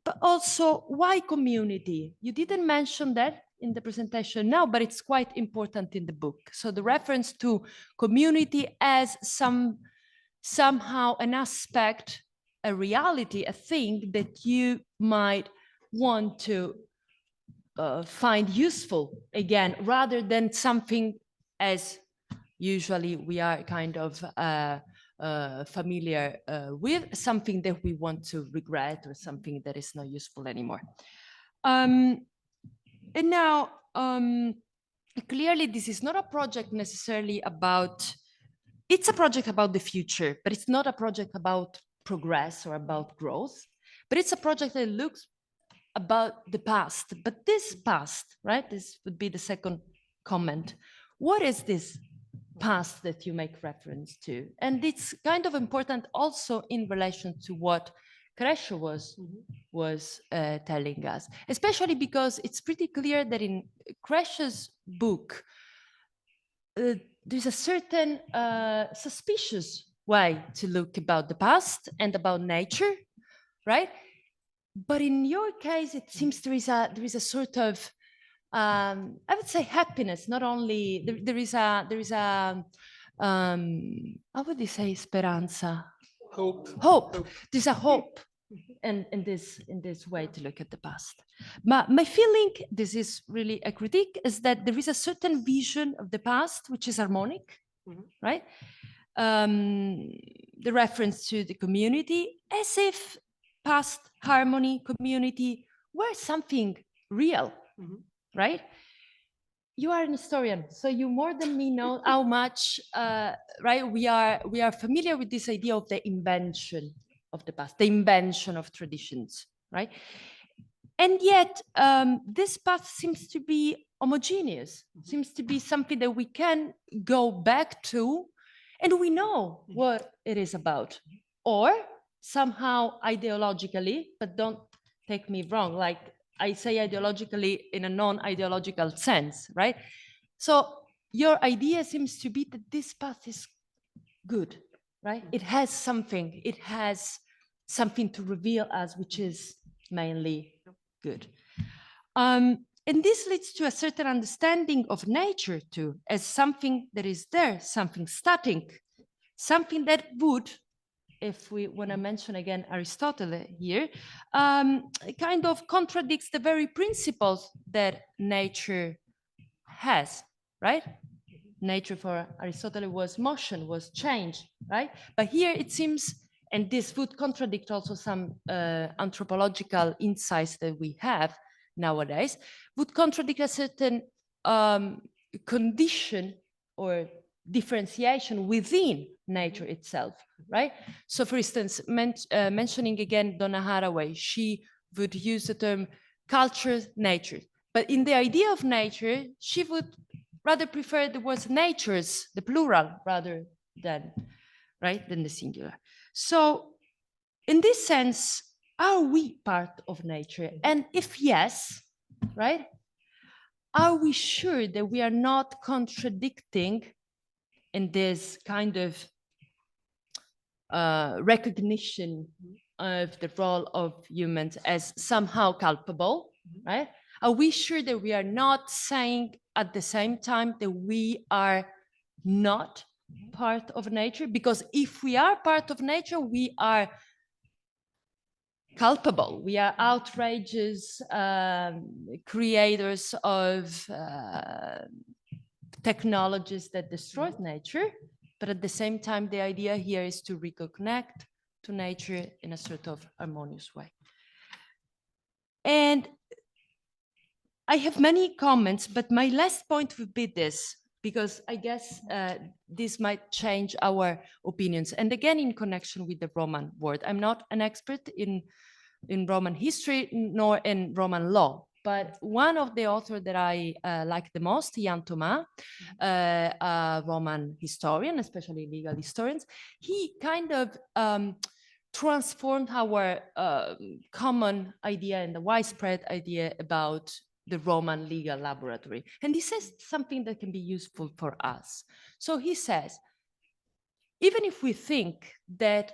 but also why community? You didn't mention that in the presentation now, but it's quite important in the book. So the reference to community as somehow an aspect, a reality, a thing that you might want to find useful again, rather than something as usually we are kind of familiar with, something that we want to regret or something that is not useful anymore. And now, clearly, this is not a project necessarily about, it's a project about the future, but it's not a project about progress or about growth, but it's a project that looks about the past. But this past, right? This would be the second comment. What is this past that you make reference to? And it's kind of important also in relation to what Krešimir was telling us, especially because it's pretty clear that in Kreshimir's book, there's a certain suspicious way to look about the past and about nature, right? But in your case, it seems there is a sort of I would say happiness. Not only there is a how would you say speranza? Hope. There's a hope in this way to look at the past. My feeling, this is really a critique, is that there is a certain vision of the past which is harmonic, right? The reference to the community, as if past harmony, community were something real, right? You are an historian, so you more than me know how much, right? We are familiar with this idea of the invention of the past, the invention of traditions, right? And yet, this past seems to be homogeneous, seems to be something that we can go back to, and we know what it is about, or somehow ideologically, but don't take me wrong, like I say ideologically in a non-ideological sense, right? So your idea seems to be that this path is good, right? It has something to reveal us, which is mainly good. And this leads to a certain understanding of nature too, as something that is there, something static, something that would, if we want to mention again Aristotle here, kind of contradicts the very principles that nature has, right? Nature for Aristotle was motion, was change, right? But here it seems, and this would contradict also some anthropological insights that we have nowadays, would contradict a certain condition or differentiation within nature itself, right? So for instance, mentioning again Donna Haraway, she would use the term culture, nature. But in the idea of nature, she would rather prefer the words natures, the plural, rather than, right, than the singular. So in this sense, are we part of nature? And if yes, right, are we sure that we are not contradicting in this kind of recognition of the role of humans as somehow culpable, right? Are we sure that we are not saying at the same time that we are not part of nature? Because if we are part of nature, we are culpable. We are outrageous creators of technologies that destroy nature. But at the same time, the idea here is to reconnect to nature in a sort of harmonious way. And I have many comments, but my last point would be this, because I guess this might change our opinions. And again, in connection with the Roman word, I'm not an expert in Roman history nor in Roman law, but one of the authors that I like the most, Jan Thomas, a Roman historian, especially legal historians, he kind of transformed our common idea and the widespread idea about the Roman legal laboratory. And he says something that can be useful for us. So he says, even if we think that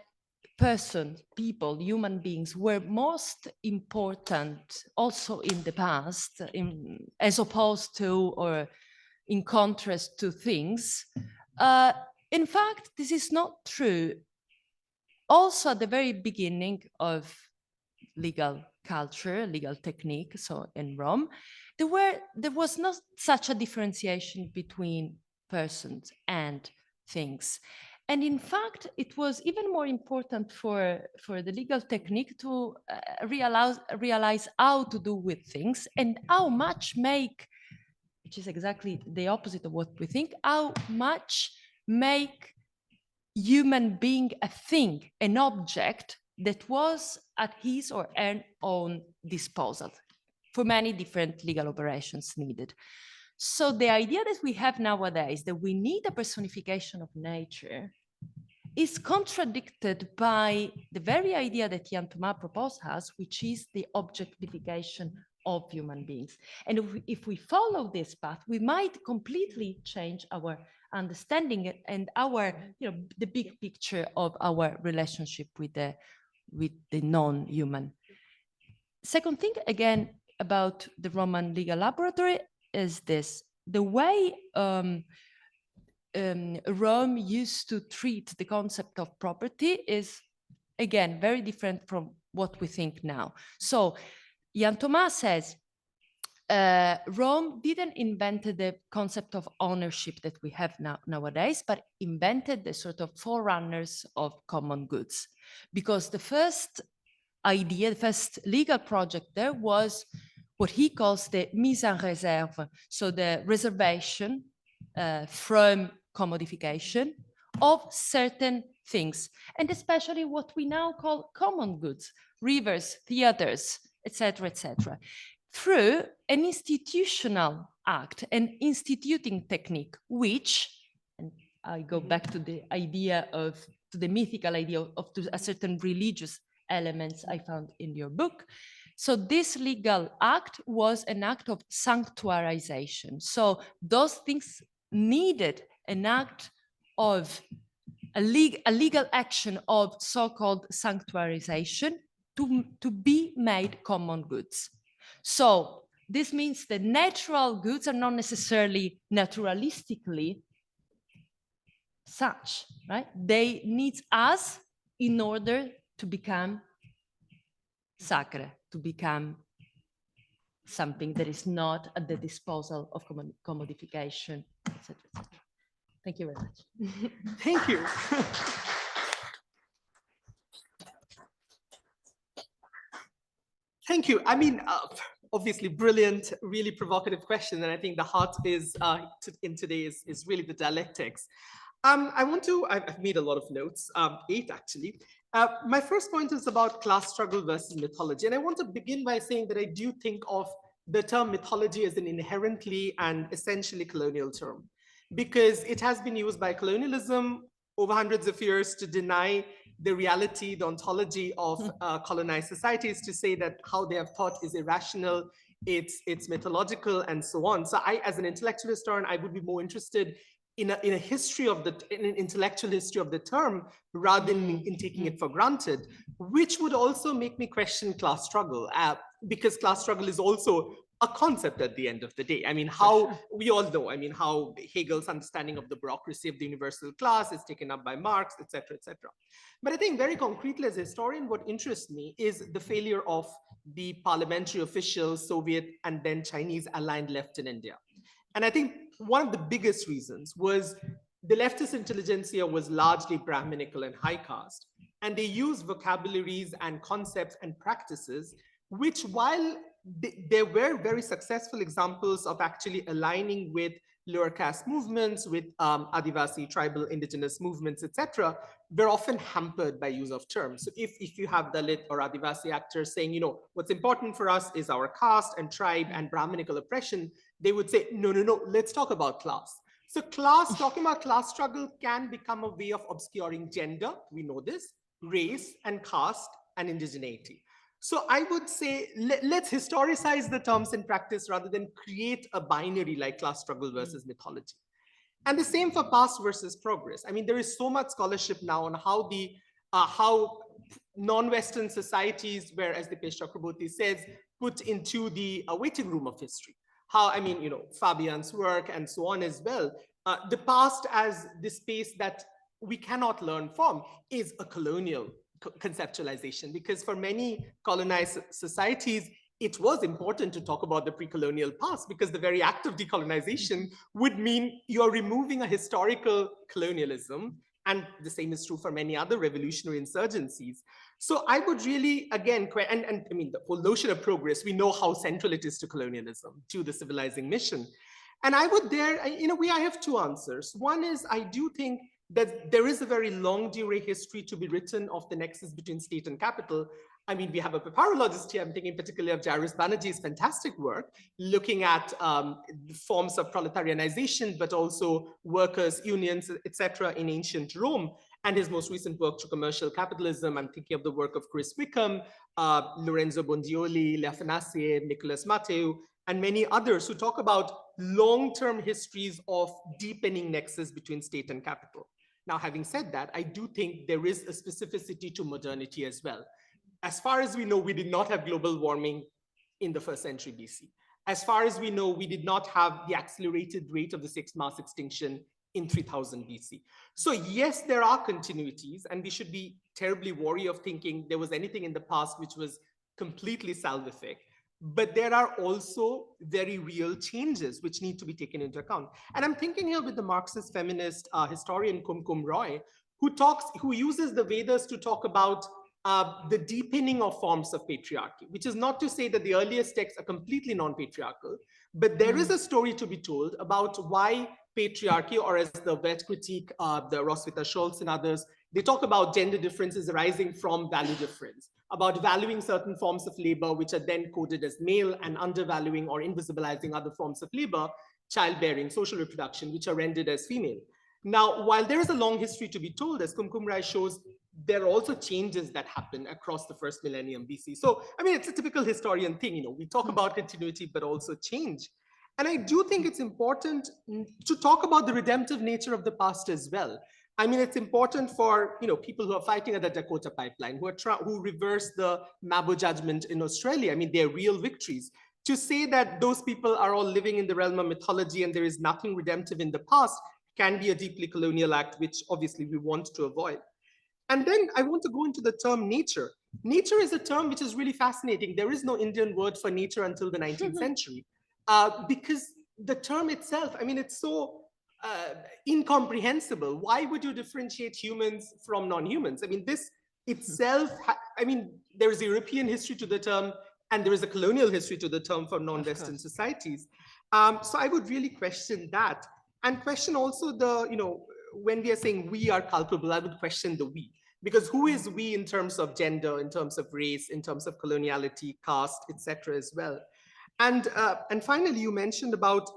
people, human beings were most important also in the past, as opposed to or in contrast to things, in fact, this is not true. Also at the very beginning of legal culture, legal technique, so in Rome, there was not such a differentiation between persons and things. And in fact, it was even more important for the legal technique to realize how to do with things and how much make, which is exactly the opposite of what we think, how much make human being a thing, an object that was at his or her own disposal for many different legal operations needed. So the idea that we have nowadays that we need a personification of nature is contradicted by the very idea that Jan Thomas proposed us, which is the objectification of human beings. And if we follow this path, we might completely change our understanding and our, the big picture of our relationship with the non-human. Second thing, again, about the Roman legal laboratory is this: the way Rome used to treat the concept of property is, again, very different from what we think now. So Jan Thomas says, Rome didn't invent the concept of ownership that we have nowadays, but invented the sort of forerunners of common goods. Because the first idea, the first legal project there was what he calls the mise en réserve, so the reservation from commodification of certain things, and especially what we now call common goods, rivers, theaters, etc., etc., through an institutional act, an instituting technique, which, and I go back to the idea of, to the mythical idea of a certain religious elements I found in your book. So this legal act was an act of sanctuarization. So those things needed an act of a legal action of so-called sanctuarization to be made common goods. So this means that natural goods are not necessarily naturalistically such, right? They need us in order to become sacred, to become something that is not at the disposal of commodification, etc., etc. Thank you very much. Thank you. Thank you. I mean, obviously brilliant, really provocative question. And I think the heart is in today is really the dialectics. I've made a lot of notes, 8 actually. My first point is about class struggle versus mythology. And I want to begin by saying that I do think of the term mythology as an inherently and essentially colonial term, because it has been used by colonialism over hundreds of years to deny the reality, the ontology of colonized societies, to say that how they have thought is irrational, it's mythological, and so on. So I, as an intellectual historian, I would be more interested in a history of in an intellectual history of the term, rather than in taking it for granted, which would also make me question class struggle, because class struggle is also a concept at the end of the day. I mean, how we all know, I mean, how Hegel's understanding of the bureaucracy of the universal class is taken up by Marx, etc., etc. But I think very concretely as a historian, what interests me is the failure of the parliamentary officials, Soviet and then Chinese aligned left in India. And I think one of the biggest reasons was the leftist intelligentsia was largely Brahminical and high caste, and they used vocabularies and concepts and practices, which, while there were very successful examples of actually aligning with lower caste movements, with Adivasi, tribal, indigenous movements, etc., they're often hampered by use of terms. So if you have Dalit or Adivasi actors saying, you know, what's important for us is our caste and tribe and Brahminical oppression, they would say, no, no, no, let's talk about class. So talking about class struggle can become a way of obscuring gender, we know this, race and caste and indigeneity. So I would say, let's historicize the terms in practice rather than create a binary like class struggle versus mythology. And the same for past versus progress. I mean, there is so much scholarship now on how how non-Western societies, where, as Dipesh Chakraborty says, put into the waiting room of history. How, I mean, you know, Fabian's work and so on as well. The past as the space that we cannot learn from is a colonial conceptualization, because for many colonized societies, it was important to talk about the pre-colonial past, because the very act of decolonization would mean you're removing a historical colonialism. And the same is true for many other revolutionary insurgencies. So I would really, again, and I mean, the whole notion of progress, we know how central it is to colonialism, to the civilizing mission. And I would in a way, I have two answers. One is, I do think that there is a very long durée history to be written of the nexus between state and capital. I mean, we have a papyrologist here. I'm thinking particularly of Banerjee's fantastic work, looking at forms of proletarianization, but also workers, unions, etc., in ancient Rome. And his most recent work to commercial capitalism. I'm thinking of the work of Chris Wickham, Lorenzo Bondioli, Lafanasse, Nicholas Matteu, and many others who talk about long-term histories of deepening nexus between state and capital. Now, having said that, I do think there is a specificity to modernity as well. As far as we know, we did not have global warming in the 1st century BC. As far as we know, we did not have the accelerated rate of the 6th mass extinction in 3000 BC. So yes, there are continuities, and we should be terribly wary of thinking there was anything in the past which was completely salvific. But there are also very real changes which need to be taken into account. And I'm thinking here with the Marxist feminist historian Kumkum Roy, who uses the Vedas to talk about the deepening of forms of patriarchy, which is not to say that the earliest texts are completely non-patriarchal, but there is a story to be told about why patriarchy, or as the Wet critique, the Roswitha Schultz and others, they talk about gender differences arising from value difference, about valuing certain forms of labor, which are then coded as male, and undervaluing or invisibilizing other forms of labor, childbearing, social reproduction, which are rendered as female. Now, while there is a long history to be told, as Kumkum Rai shows, there are also changes that happen across the 1st millennium BC. So, I mean, it's a typical historian thing, we talk about continuity, but also change. And I do think it's important to talk about the redemptive nature of the past as well. I mean, it's important for people who are fighting at the Dakota pipeline, who reversed the Mabo judgment in Australia. I mean, they're real victories. To say that those people are all living in the realm of mythology and there is nothing redemptive in the past can be a deeply colonial act, which obviously we want to avoid. And then I want to go into the term nature. Nature is a term which is really fascinating. There is no Indian word for nature until the 19th century, because the term itself, I mean, it's so incomprehensible. Why would you differentiate humans from non-humans? I mean, this itself, there is a European history to the term, and there is a colonial history to the term for non-Western societies. So I would really question that, and question also when we are saying we are culpable, I would question the we, because who is we in terms of gender, in terms of race, in terms of coloniality, caste, etc. as well. And finally, you mentioned about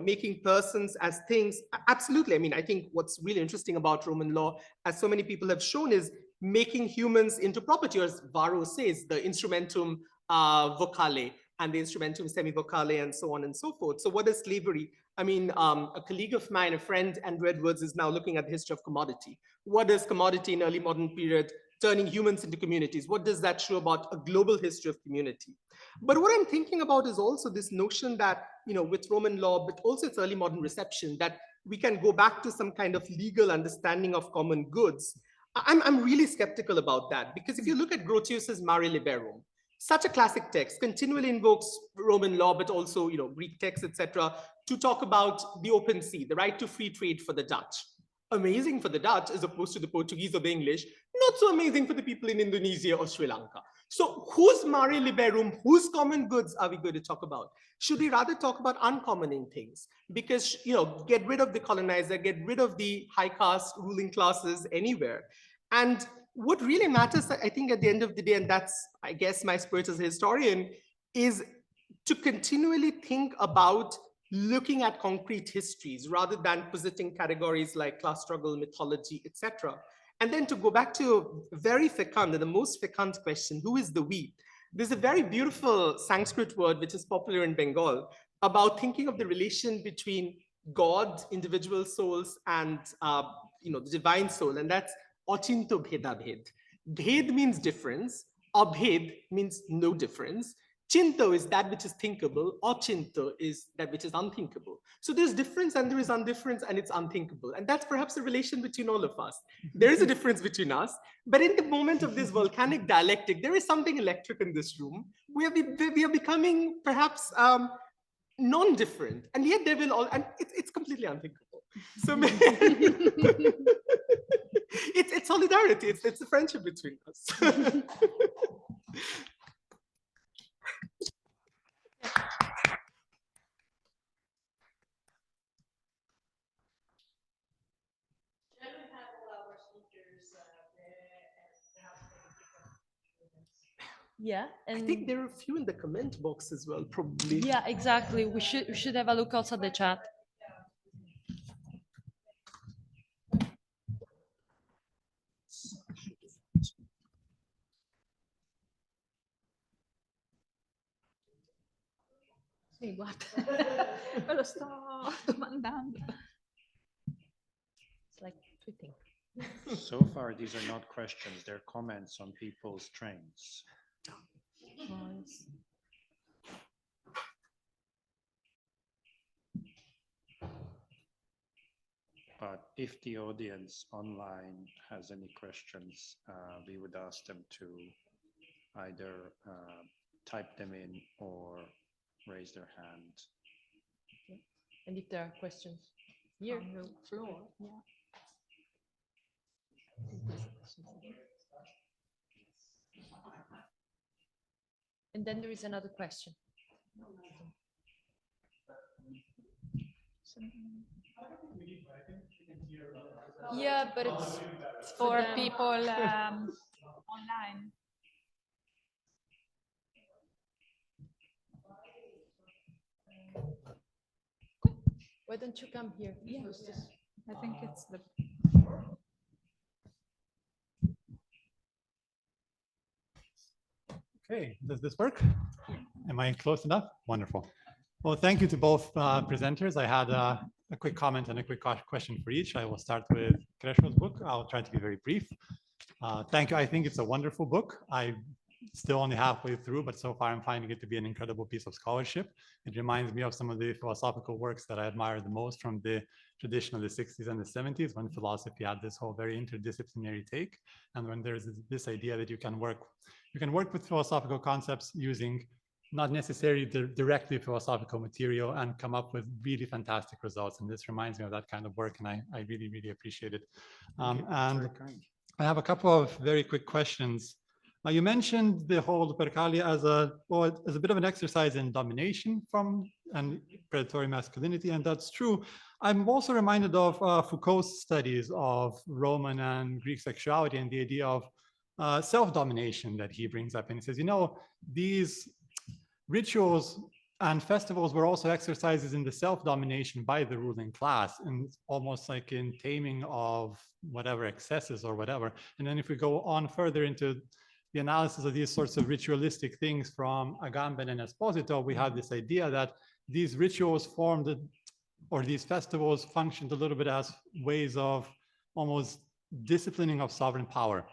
making persons as things. Absolutely. I mean, I think what's really interesting about Roman law, as so many people have shown, is making humans into property, or as Varro says, the instrumentum vocale and the instrumentum semivocale and so on and so forth. So what is slavery? I mean, a colleague of mine, a friend, Andrew Edwards, is now looking at the history of commodity. What is commodity in early modern period, turning humans into communities? What does that show about a global history of community? But what I'm thinking about is also this notion that, with Roman law, but also its early modern reception, that we can go back to some kind of legal understanding of common goods. I'm really skeptical about that, because if you look at Grotius's Mare Liberum, such a classic text continually invokes Roman law, but also Greek texts, etc., to talk about the open sea, the right to free trade for the Dutch. Amazing for the Dutch as opposed to the Portuguese or the English, not so amazing for the people in Indonesia or Sri Lanka. So whose Mare Liberum, whose common goods are we going to talk about? Should we rather talk about uncommoning things? Because, get rid of the colonizer, get rid of the high caste ruling classes anywhere. And what really matters, I think, at the end of the day, and that's, I guess, my spirit as a historian, is to continually think about looking at concrete histories rather than positing categories like class struggle, mythology, etc. And then to go back to a very fecund, the most fecund question, who is the we? There's a very beautiful Sanskrit word which is popular in Bengal about thinking of the relation between God, individual souls, and the divine soul, and that's Achinto Bheda Bhed. Bhed means difference. Abhed means no difference. Chinto is that which is thinkable, ochinto is that which is unthinkable. So there's difference and there is undifference and it's unthinkable. And that's perhaps the relation between all of us. There is a difference between us, but in the moment of this volcanic dialectic, there is something electric in this room. We are becoming perhaps non-different, and yet there will all, and it's completely unthinkable. So it's solidarity, it's a friendship between us. Yeah, and I think there are a few in the comment box as well, probably. yeah, exactly. We should have a look also at the chat. Sì, guarda, me lo sto domandando. It's like tweeting. So far, these are not questions, they're comments on people's trains. Nice. But if the audience online has any questions, we would ask them to either type them in or raise their hand. And if there are questions here, On the floor, yeah. and then there is another question. Yeah, but it's For them. people online. Why don't you come here? Yeah, I think it's the. Okay, does this work? Am I close enough? Wonderful. Well, thank you to both presenters. I had a quick comment and a quick question for each. I will start with Kreshimir's book. I'll try to be very brief. Thank you. I think it's a wonderful book. I still only halfway through, but so far I'm finding it to be an incredible piece of scholarship. It reminds me of some of the philosophical works that I admire the most from the tradition of the 60s and the 70s, when philosophy had this whole very interdisciplinary take, and when there's this idea that you can work with philosophical concepts using not necessarily directly philosophical material and come up with really fantastic results. And this reminds me of that kind of work, and I really, really appreciate it. And I have a couple of very quick questions. You mentioned the whole Lupercalia as a bit of an exercise in domination and predatory masculinity, and that's true. I'm also reminded of Foucault's studies of Roman and Greek sexuality and the idea of self-domination that he brings up. And he says, you know, these rituals and festivals were also exercises in the self-domination by the ruling class, and almost like in taming of whatever excesses or whatever. And then if we go on further into the analysis of these sorts of ritualistic things from Agamben and Esposito, we have this idea that these rituals formed, or these festivals functioned a little bit as ways of almost disciplining of sovereign power.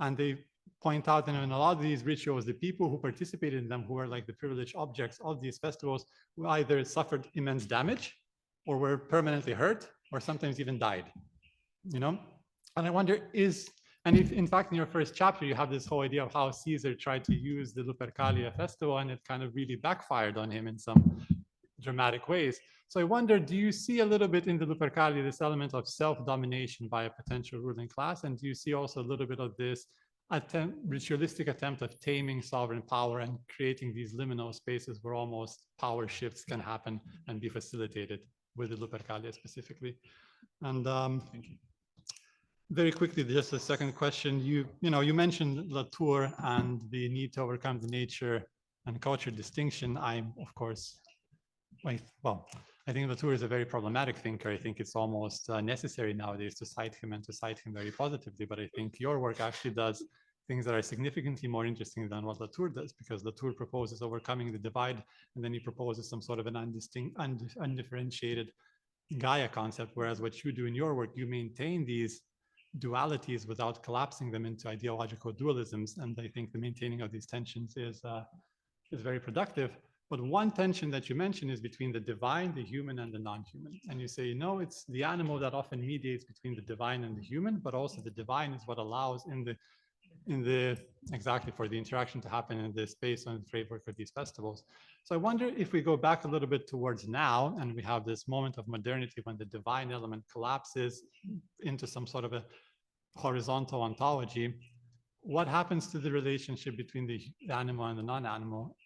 And they point out that in a lot of these rituals, the people who participated in them, who were like the privileged objects of these festivals, who either suffered immense damage or were permanently hurt, or sometimes even died, you know? And I wonder, and if in fact in your first chapter, you have this whole idea of how Caesar tried to use the Lupercalia festival and it kind of really backfired on him in some dramatic ways. So I wonder, do you see a little bit in the Lupercalia this element of self-domination by a potential ruling class? And do you see also a little bit of this ritualistic attempt of taming sovereign power and creating these liminal spaces where almost power shifts can happen and be facilitated with the Lupercalia specifically? And very quickly, just a second question. You mentioned Latour and the need to overcome the nature and culture distinction. I'm, of course, I think Latour is a very problematic thinker. I think it's almost necessary nowadays to cite him and to cite him very positively. But I think your work actually does things that are significantly more interesting than what Latour does, because Latour proposes overcoming the divide, and then he proposes some sort of an undifferentiated Gaia concept, whereas what you do in your work, you maintain these dualities without collapsing them into ideological dualisms. And I think the maintaining of these tensions is is very productive. But one tension that you mentioned is between the divine, the human, and the non-human. And you say, no, it's the animal that often mediates between the divine and the human, but also the divine is what allows exactly for the interaction to happen in this space and the framework of these festivals. So I wonder if we go back a little bit towards now, and we have this moment of modernity when the divine element collapses into some sort of a horizontal ontology. What happens to the relationship between the animal and the non-animal?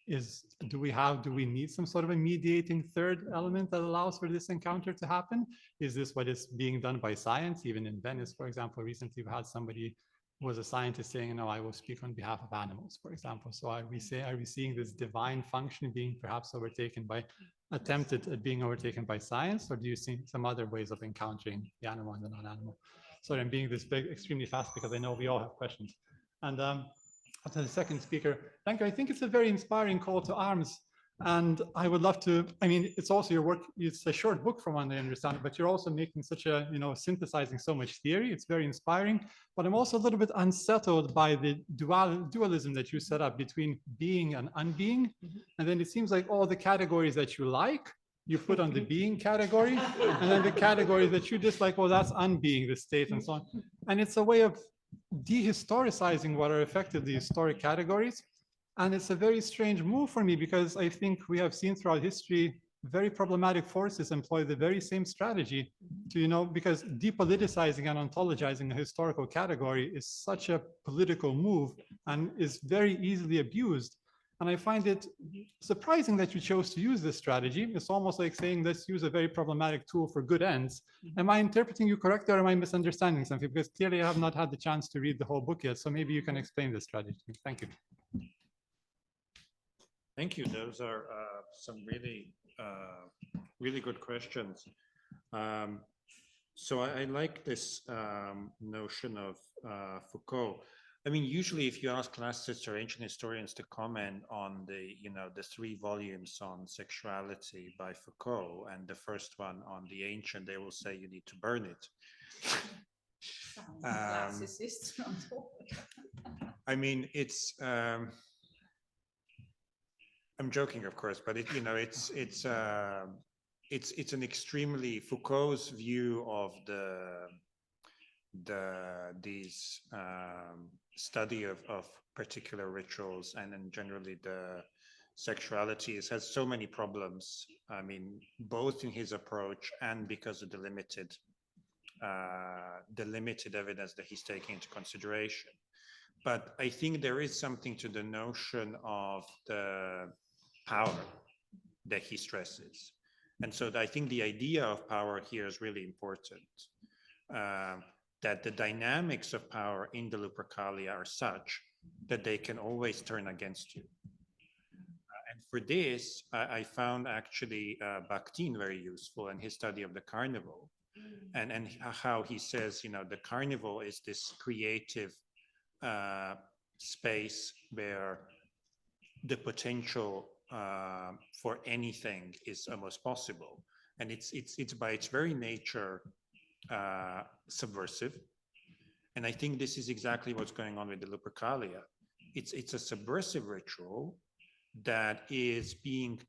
Do we need some sort of a mediating third element that allows for this encounter to happen? Is this what is being done by science? Even in Venice, for example, recently we had somebody who was a scientist saying, no, I will speak on behalf of animals, for example. So are we seeing this divine function being perhaps attempted at being overtaken by science, or do you see some other ways of encountering the animal and the non-animal? Sorry, I'm being this big, extremely fast because I know we all have questions. And to the second speaker, thank you. I think it's a very inspiring call to arms. And I would love to, I mean, it's also your work, it's a short book from what I understand, but you're also making such a, synthesizing so much theory. It's very inspiring, but I'm also a little bit unsettled by the dualism that you set up between being and unbeing. And then it seems like all the categories that you like, you put on the being category, and then the categories that you dislike, well, that's unbeing, the state and so on. And it's a way of dehistoricizing what are effectively historic categories. And it's a very strange move for me because I think we have seen throughout history very problematic forces employ the very same strategy to, because depoliticizing and ontologizing a historical category is such a political move and is very easily abused. And I find it surprising that you chose to use this strategy. It's almost like saying, let's use a very problematic tool for good ends. Am I interpreting you correctly, or am I misunderstanding something? Because clearly I have not had the chance to read the whole book yet. So maybe you can explain this strategy. Thank you. Thank you. Those are some really, really good questions. So I like this notion of Foucault. I mean, usually if you ask classicists or ancient historians to comment on the 3 volumes on sexuality by Foucault and the first one on the ancient, they will say you need to burn it. Classicists. I mean, it's, I'm joking, of course, but it's an extremely Foucault's view of these study of particular rituals and then generally the sexualities has so many problems. I mean, both in his approach and because of the limited evidence that he's taking into consideration. But I think there is something to the notion of the power that he stresses. And so I think the idea of power here is really important. That the dynamics of power in the Lupercalia are such that they can always turn against you. And for this, I found actually Bakhtin very useful in his study of the carnival. And how he says, the carnival is this creative space where the potential for anything is almost possible. And it's by its very nature subversive. And I think this is exactly what's going on with the Lupercalia. It's a subversive ritual that is being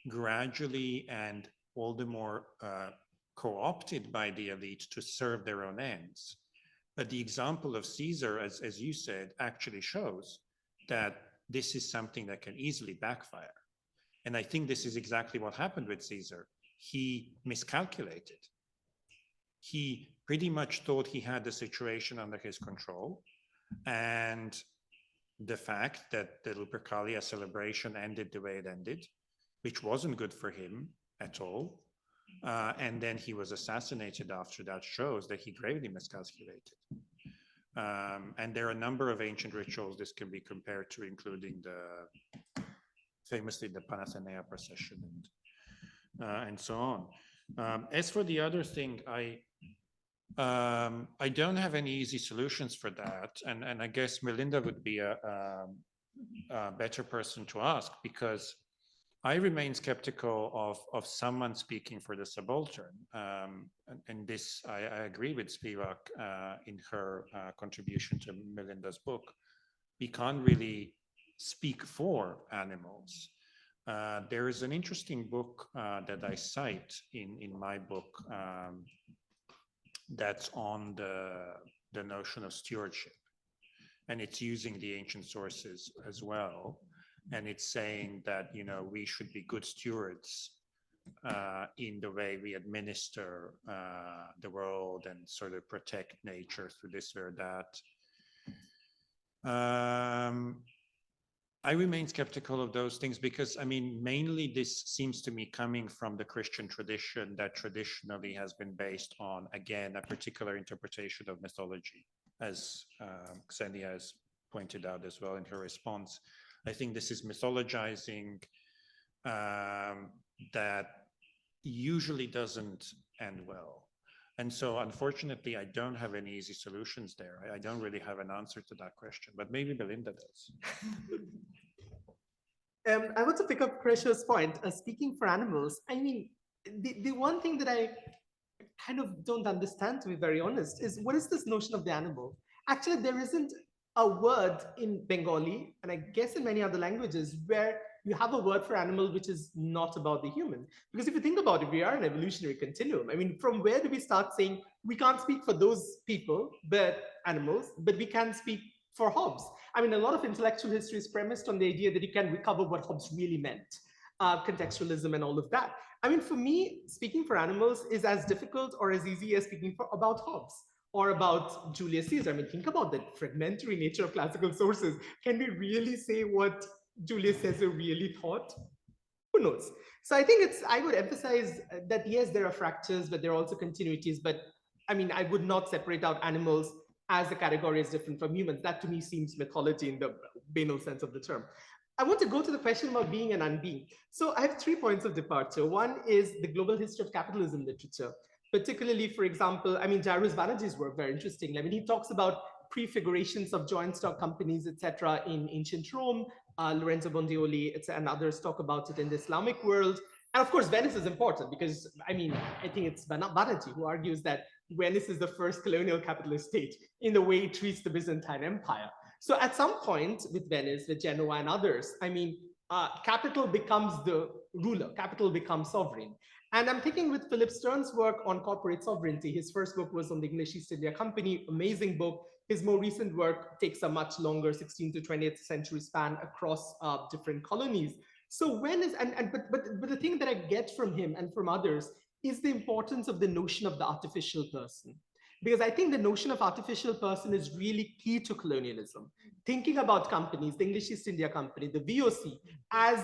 gradually and all the more co-opted by the elite to serve their own ends. But the example of Caesar, as you said, actually shows that this is something that can easily backfire. And I think this is exactly what happened with Caesar. He miscalculated. He pretty much thought he had the situation under his control. And the fact that the Lupercalia celebration ended the way it ended, which wasn't good for him at all, and then he was assassinated after that, shows that he gravely miscalculated. And there are a number of ancient rituals this can be compared to, including famously the Panathenea procession and so on. As for the other thing, I don't have any easy solutions for that, and I guess Milinda would be a better person to ask, because I remain skeptical of someone speaking for the subaltern. And this, I agree with Spivak in her contribution to Milinda's book. We can't really speak for animals. There is an interesting book that I cite in my book that's on the notion of stewardship. And it's using the ancient sources as well. And it's saying that, you know, we should be good stewards in the way we administer the world and sort of protect nature through this or that. I remain skeptical of those things because, I mean, mainly this seems to me coming from the Christian tradition that traditionally has been based on, again, a particular interpretation of mythology, as Xenia has pointed out as well in her response. I think this is mythologizing that usually doesn't end well. And so, unfortunately, I don't have any easy solutions there. I don't really have an answer to that question, but maybe Milinda does. I want to pick up Kreshimir's point. Speaking for animals, I mean, the one thing that I kind of don't understand, to be very honest, is what is this notion of the animal? Actually, there isn't a word in Bengali, and I guess in many other languages, where you have a word for animal which is not about the human. Because if you think about it, we are an evolutionary continuum. I mean, from where do we start saying we can't speak for those people, but animals, but we can speak for Hobbes? I mean, a lot of intellectual history is premised on the idea that you can recover what Hobbes really meant, contextualism and all of that. I mean, for me, speaking for animals is as difficult or as easy as speaking about Hobbes or about Julius Caesar. I mean, think about the fragmentary nature of classical sources. Can we really say what Julius Caesar really thought? Who knows? So I think I would emphasize that, yes, there are fractures, but there are also continuities. But I mean, I would not separate out animals as a category is different from humans. That to me seems mythology in the banal sense of the term. I want to go to the question about being and unbeing. So I have 3 points of departure. One is the global history of capitalism literature, particularly, for example, I mean, Jairus Banerjee's work, very interesting. I mean, he talks about prefigurations of joint stock companies, etc., in ancient Rome. Lorenzo Bondioli and others talk about it in the Islamic world. And of course, Venice is important because, I mean, I think it's Banerjee who argues that Venice is the first colonial capitalist state in the way it treats the Byzantine Empire. So at some point with Venice, with Genoa and others, I mean, capital becomes the ruler, capital becomes sovereign. And I'm thinking with Philip Stern's work on corporate sovereignty. His first book was on the English East India Company, amazing book. His more recent work takes a much longer 16th to 20th century span across different colonies. So but the thing that I get from him and from others is the importance of the notion of the artificial person. Because I think the notion of artificial person is really key to colonialism. Thinking about companies, the English East India Company, the VOC, as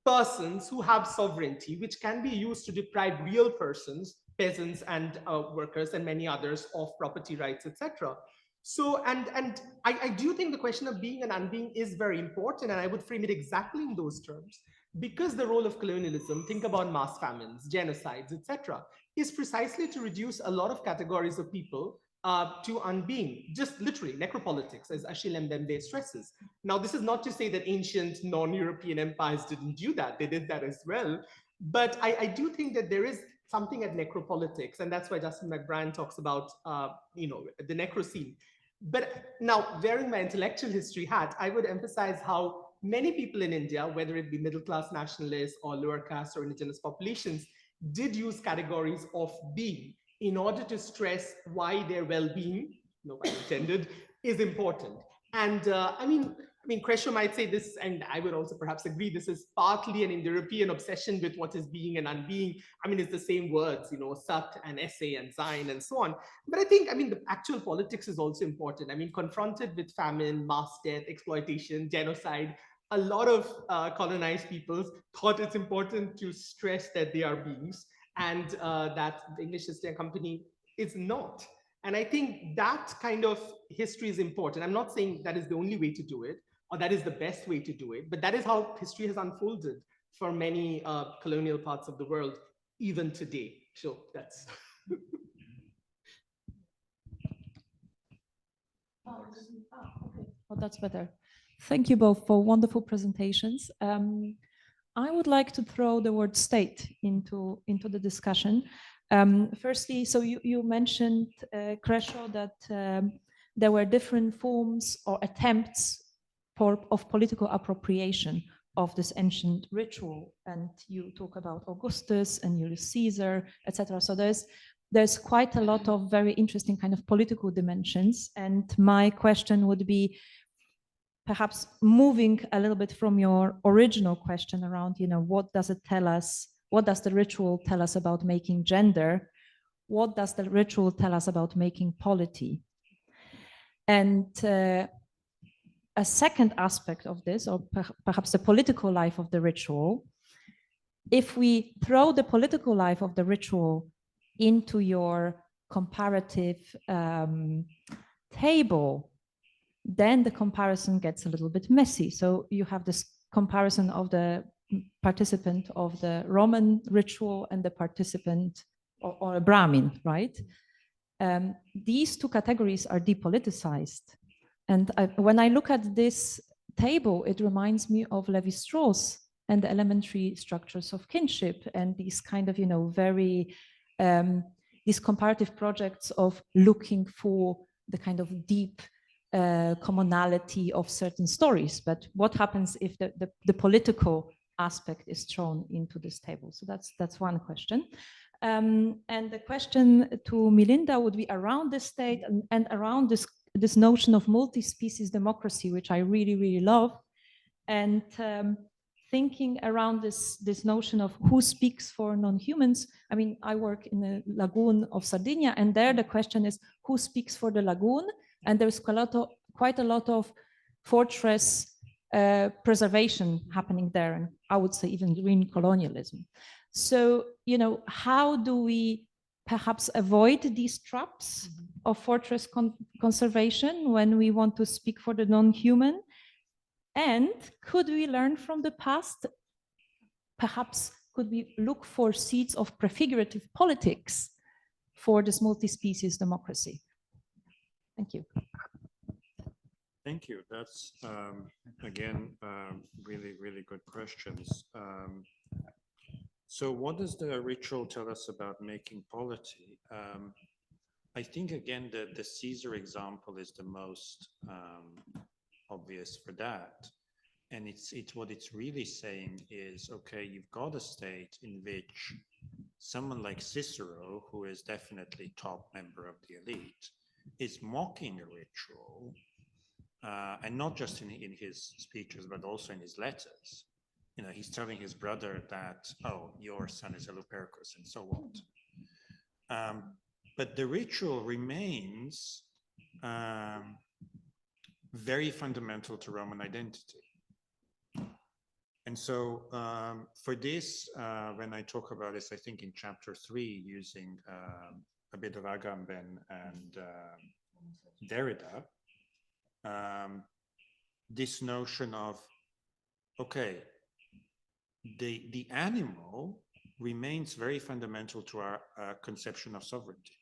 persons who have sovereignty, which can be used to deprive real persons, peasants and workers and many others of property rights, etc. So, and I do think the question of being and unbeing is very important, and I would frame it exactly in those terms, because the role of colonialism, think about mass famines, genocides, etc., is precisely to reduce a lot of categories of people to unbeing, just literally necropolitics, as Achille Mbembe stresses. Now, this is not to say that ancient non-European empires didn't do that. They did that as well. But I do think that there is something at necropolitics, and that's why Justin McBrien talks about, the necroscene. But now, wearing my intellectual history hat, I would emphasize how many people in India, whether it be middle-class nationalists or lower caste or indigenous populations, did use categories of being in order to stress why their well-being, no pun intended, is important. And I mean, Krešimir might say this, and I would also perhaps agree, this is partly an Indo-European obsession with what is being and unbeing. I mean, it's the same words, Sat and Esse and Sein and so on. But I think, the actual politics is also important. I mean, confronted with famine, mass death, exploitation, genocide, a lot of colonized peoples thought it's important to stress that they are beings, and that the English East India Company is not. And I think that kind of history is important. I'm not saying that is the only way to do it, or that is the best way to do it, but that is how history has unfolded for many colonial parts of the world, even today. So that's... Oh, that's better. Thank you both for wonderful presentations. I would like to throw the word state into the discussion. Firstly, so you mentioned, Krešo, that there were different forms or attempts of political appropriation of this ancient ritual. And you talk about Augustus and Julius Caesar, etc. So there's quite a lot of very interesting kind of political dimensions. And my question would be, perhaps moving a little bit from your original question around, what does it tell us? What does the ritual tell us about making gender? What does the ritual tell us about making polity? And a second aspect of this, or perhaps the political life of the ritual, if we throw the political life of the ritual into your comparative table, then the comparison gets a little bit messy. So you have this comparison of the participant of the Roman ritual and the participant or a Brahmin, right? These two categories are depoliticized. And when I look at this table, it reminds me of Levi-Strauss and the elementary structures of kinship and these kind of, very, these comparative projects of looking for the kind of deep commonality of certain stories. But what happens if the political aspect is thrown into this table? So that's one question. And the question to Milinda would be around the state and around this notion of multi-species democracy, which I really, really love. And thinking around this notion of who speaks for non-humans. I mean, I work in the lagoon of Sardinia, and there the question is who speaks for the lagoon? And there's quite a lot of fortress preservation happening there, and I would say even green colonialism. So, how do we perhaps avoid these traps of fortress conservation when we want to speak for the non-human? And could we learn from the past? Perhaps could we look for seeds of prefigurative politics for this multi-species democracy? Thank you. Thank you. That's, again, really, really good questions. So what does the ritual tell us about making polity? I think, again, the Caesar example is the most obvious for that. And it's what it's really saying is, okay, you've got a state in which someone like Cicero, who is definitely top member of the elite, is mocking a ritual, and not just in his speeches, but also in his letters. He's telling his brother that, oh, your son is a Lupercus and so on. But the ritual remains very fundamental to Roman identity. And so for this, when I talk about this, I think in chapter 3, using a bit of Agamben and Derrida, this notion of, okay, the animal remains very fundamental to our conception of sovereignty.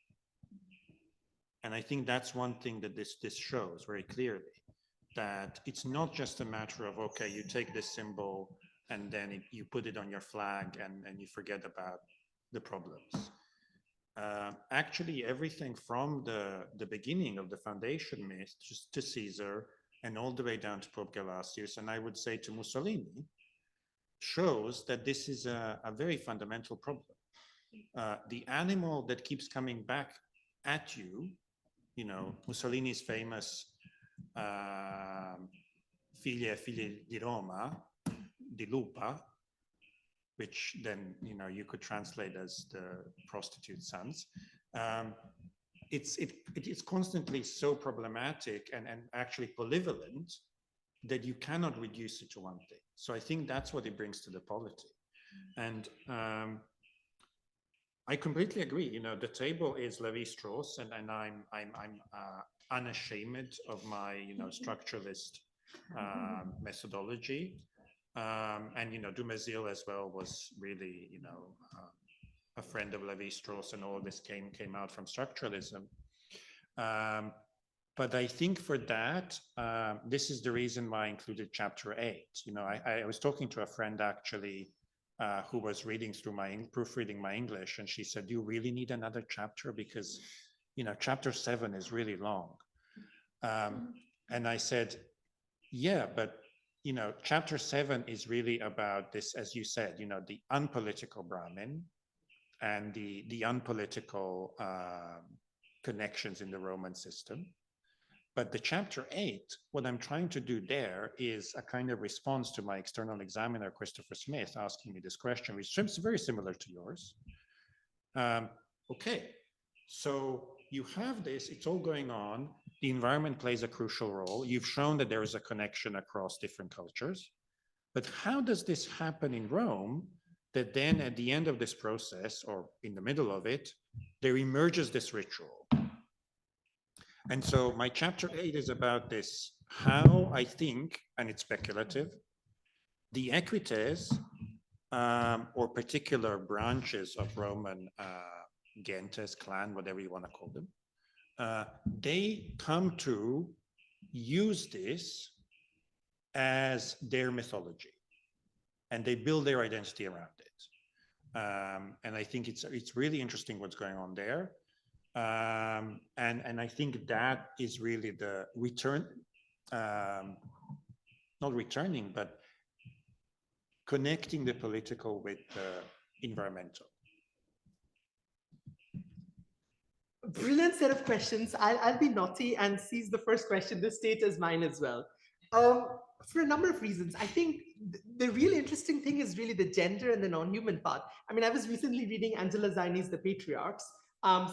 And I think that's one thing that this shows very clearly, that it's not just a matter of, okay, you take this symbol and then you put it on your flag and you forget about the problems. Actually, everything from the beginning of the foundation myth just to Caesar and all the way down to Pope Gelasius, and I would say to Mussolini, shows that this is a very fundamental problem. The animal that keeps coming back at you, Mussolini's famous figlie di Roma, di lupa, which then you could translate as the prostitute sons. It is constantly so problematic and actually polyvalent that you cannot reduce it to one thing. So I think that's what it brings to the polity. And I completely agree. The table is Levi-Strauss, and I'm unashamed of my structuralist methodology. And Dumézil as well was really a friend of Levi-Strauss, and all this came out from structuralism. But I think for that, this is the reason why I included chapter 8. I was talking to a friend actually who was proofreading my English, and she said, "Do you really need another chapter? Because chapter 7 is really long." And I said, Yeah, but chapter 7 is really about this, as you said, the unpolitical Brahmin and the unpolitical connections in the Roman system. But the chapter 8, what I'm trying to do there is a kind of response to my external examiner, Christopher Smith, asking me this question, which seems very similar to yours. Okay, so you have this, it's all going on. The environment plays a crucial role. You've shown that there is a connection across different cultures. But how does this happen in Rome that then at the end of this process, or in the middle of it, there emerges this ritual? And so my chapter 8 is about this, how I think, and it's speculative, the equites, or particular branches of Roman gentes, clan, whatever you want to call them, they come to use this as their mythology, and they build their identity around it. And I think it's really interesting what's going on there. And I think that is really the return, not returning, but connecting the political with the environmental. Brilliant set of questions. I'll be naughty and seize the first question. This state is mine as well. For a number of reasons. I think the really interesting thing is really the gender and the non-human part. I mean, I was recently reading Angela Zainy's The Patriarchs,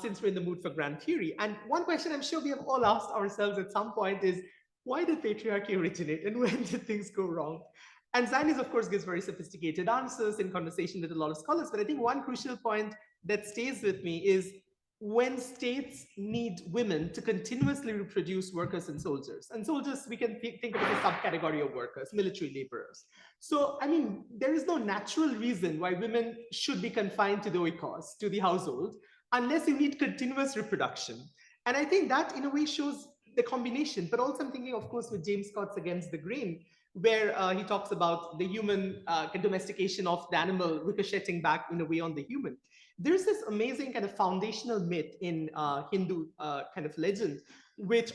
since we're in the mood for grand theory. And one question I'm sure we have all asked ourselves at some point is, why did patriarchy originate and when did things go wrong? And Zainy's, of course, gives very sophisticated answers in conversation with a lot of scholars. But I think one crucial point that stays with me is when states need women to continuously reproduce workers and soldiers. And soldiers, we can think of as a subcategory of workers, military laborers. So, I mean, there is no natural reason why women should be confined to the oikos, to the household, unless you need continuous reproduction. And I think that in a way shows the combination, but also I'm thinking, of course, with James Scott's Against the Grain, where he talks about the human domestication of the animal ricocheting back in a way on the human. There's this amazing kind of foundational myth in Hindu kind of legend, which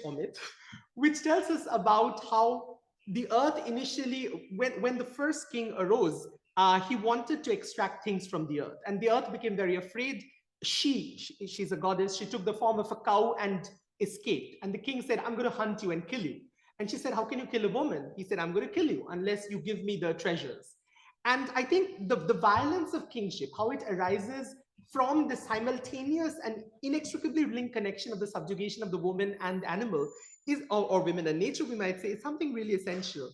tells us about how the earth initially, when the first king arose, he wanted to extract things from the earth, and the earth became very afraid. She's a goddess. She took the form of a cow and escaped. And the king said, I'm going to hunt you and kill you. And she said, how can you kill a woman? He said, I'm going to kill you unless you give me the treasures. And I think the violence of kingship, how it arises from the simultaneous and inextricably linked connection of the subjugation of the woman and animal is, or women and nature, we might say, is something really essential.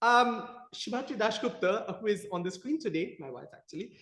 Shubhatri Dashgupta, who is on the screen today, my wife actually,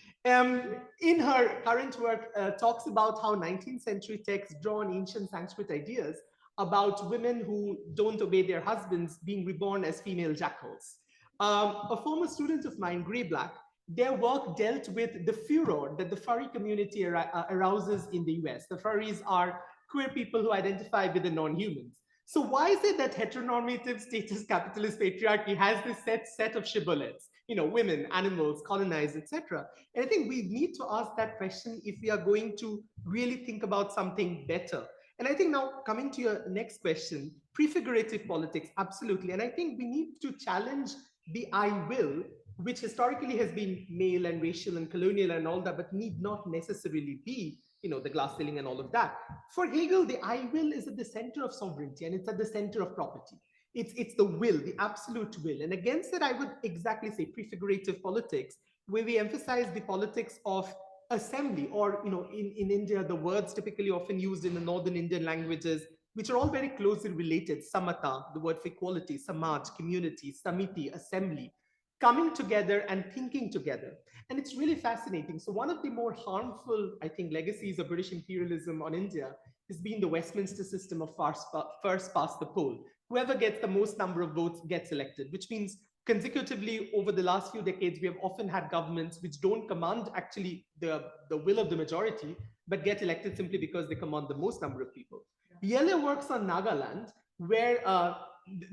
in her current work talks about how 19th century texts draw on ancient Sanskrit ideas about women who don't obey their husbands being reborn as female jackals. A former student of mine, Grey Black, their work dealt with the furor that the furry community arouses in the US. The furries are queer people who identify with the non-humans. So why is it that heteronormative status capitalist patriarchy has this set of shibboleths, women, animals, colonized, etc.? And I think we need to ask that question if we are going to really think about something better. And I think now coming to your next question, prefigurative politics, absolutely. And I think we need to challenge the I will, which historically has been male and racial and colonial and all that, but need not necessarily be, the glass ceiling and all of that. For Hegel, the I will is at the center of sovereignty and it's at the center of property. It's the will, the absolute will. And against that, I would exactly say prefigurative politics, where we emphasize the politics of assembly, or in India, the words typically often used in the northern Indian languages, which are all very closely related. Samata, the word for equality, samaj, community, samiti, assembly, coming together and thinking together. And it's really fascinating. So one of the more harmful, I think, legacies of British imperialism on India has been the Westminster system of first past the poll. Whoever gets the most number of votes gets elected, which means consecutively over the last few decades, we have often had governments which don't command actually the will of the majority, but get elected simply because they command the most number of people. Yele works on Nagaland, where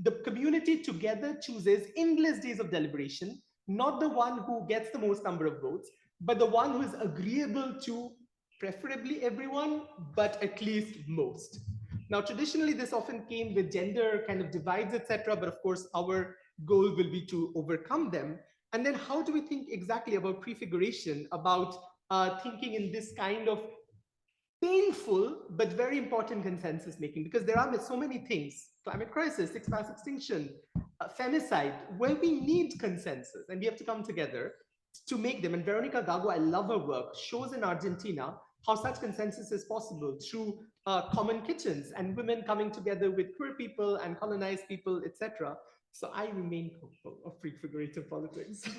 the community together chooses endless days of deliberation, not the one who gets the most number of votes, but the one who is agreeable to preferably everyone, but at least most. Now, traditionally, this often came with gender kind of divides, etc. But of course, our goal will be to overcome them. And then how do we think exactly about prefiguration, about thinking in this kind of painful but very important consensus making? Because there are so many things, climate crisis, sixth mass extinction, femicide, where we need consensus and we have to come together to make them. And Veronica Gago, I love her work, shows in Argentina how such consensus is possible through common kitchens and women coming together with queer people and colonized people, etc. So I remain hopeful of prefigurative politics. Do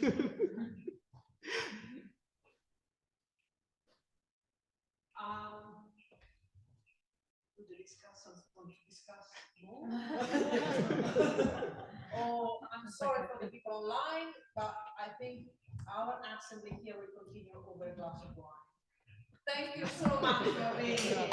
the discussants want to discuss more? Oh, I'm sorry for the people online, but I think our assembly here will continue over a glass of wine. Thank you so much for being here.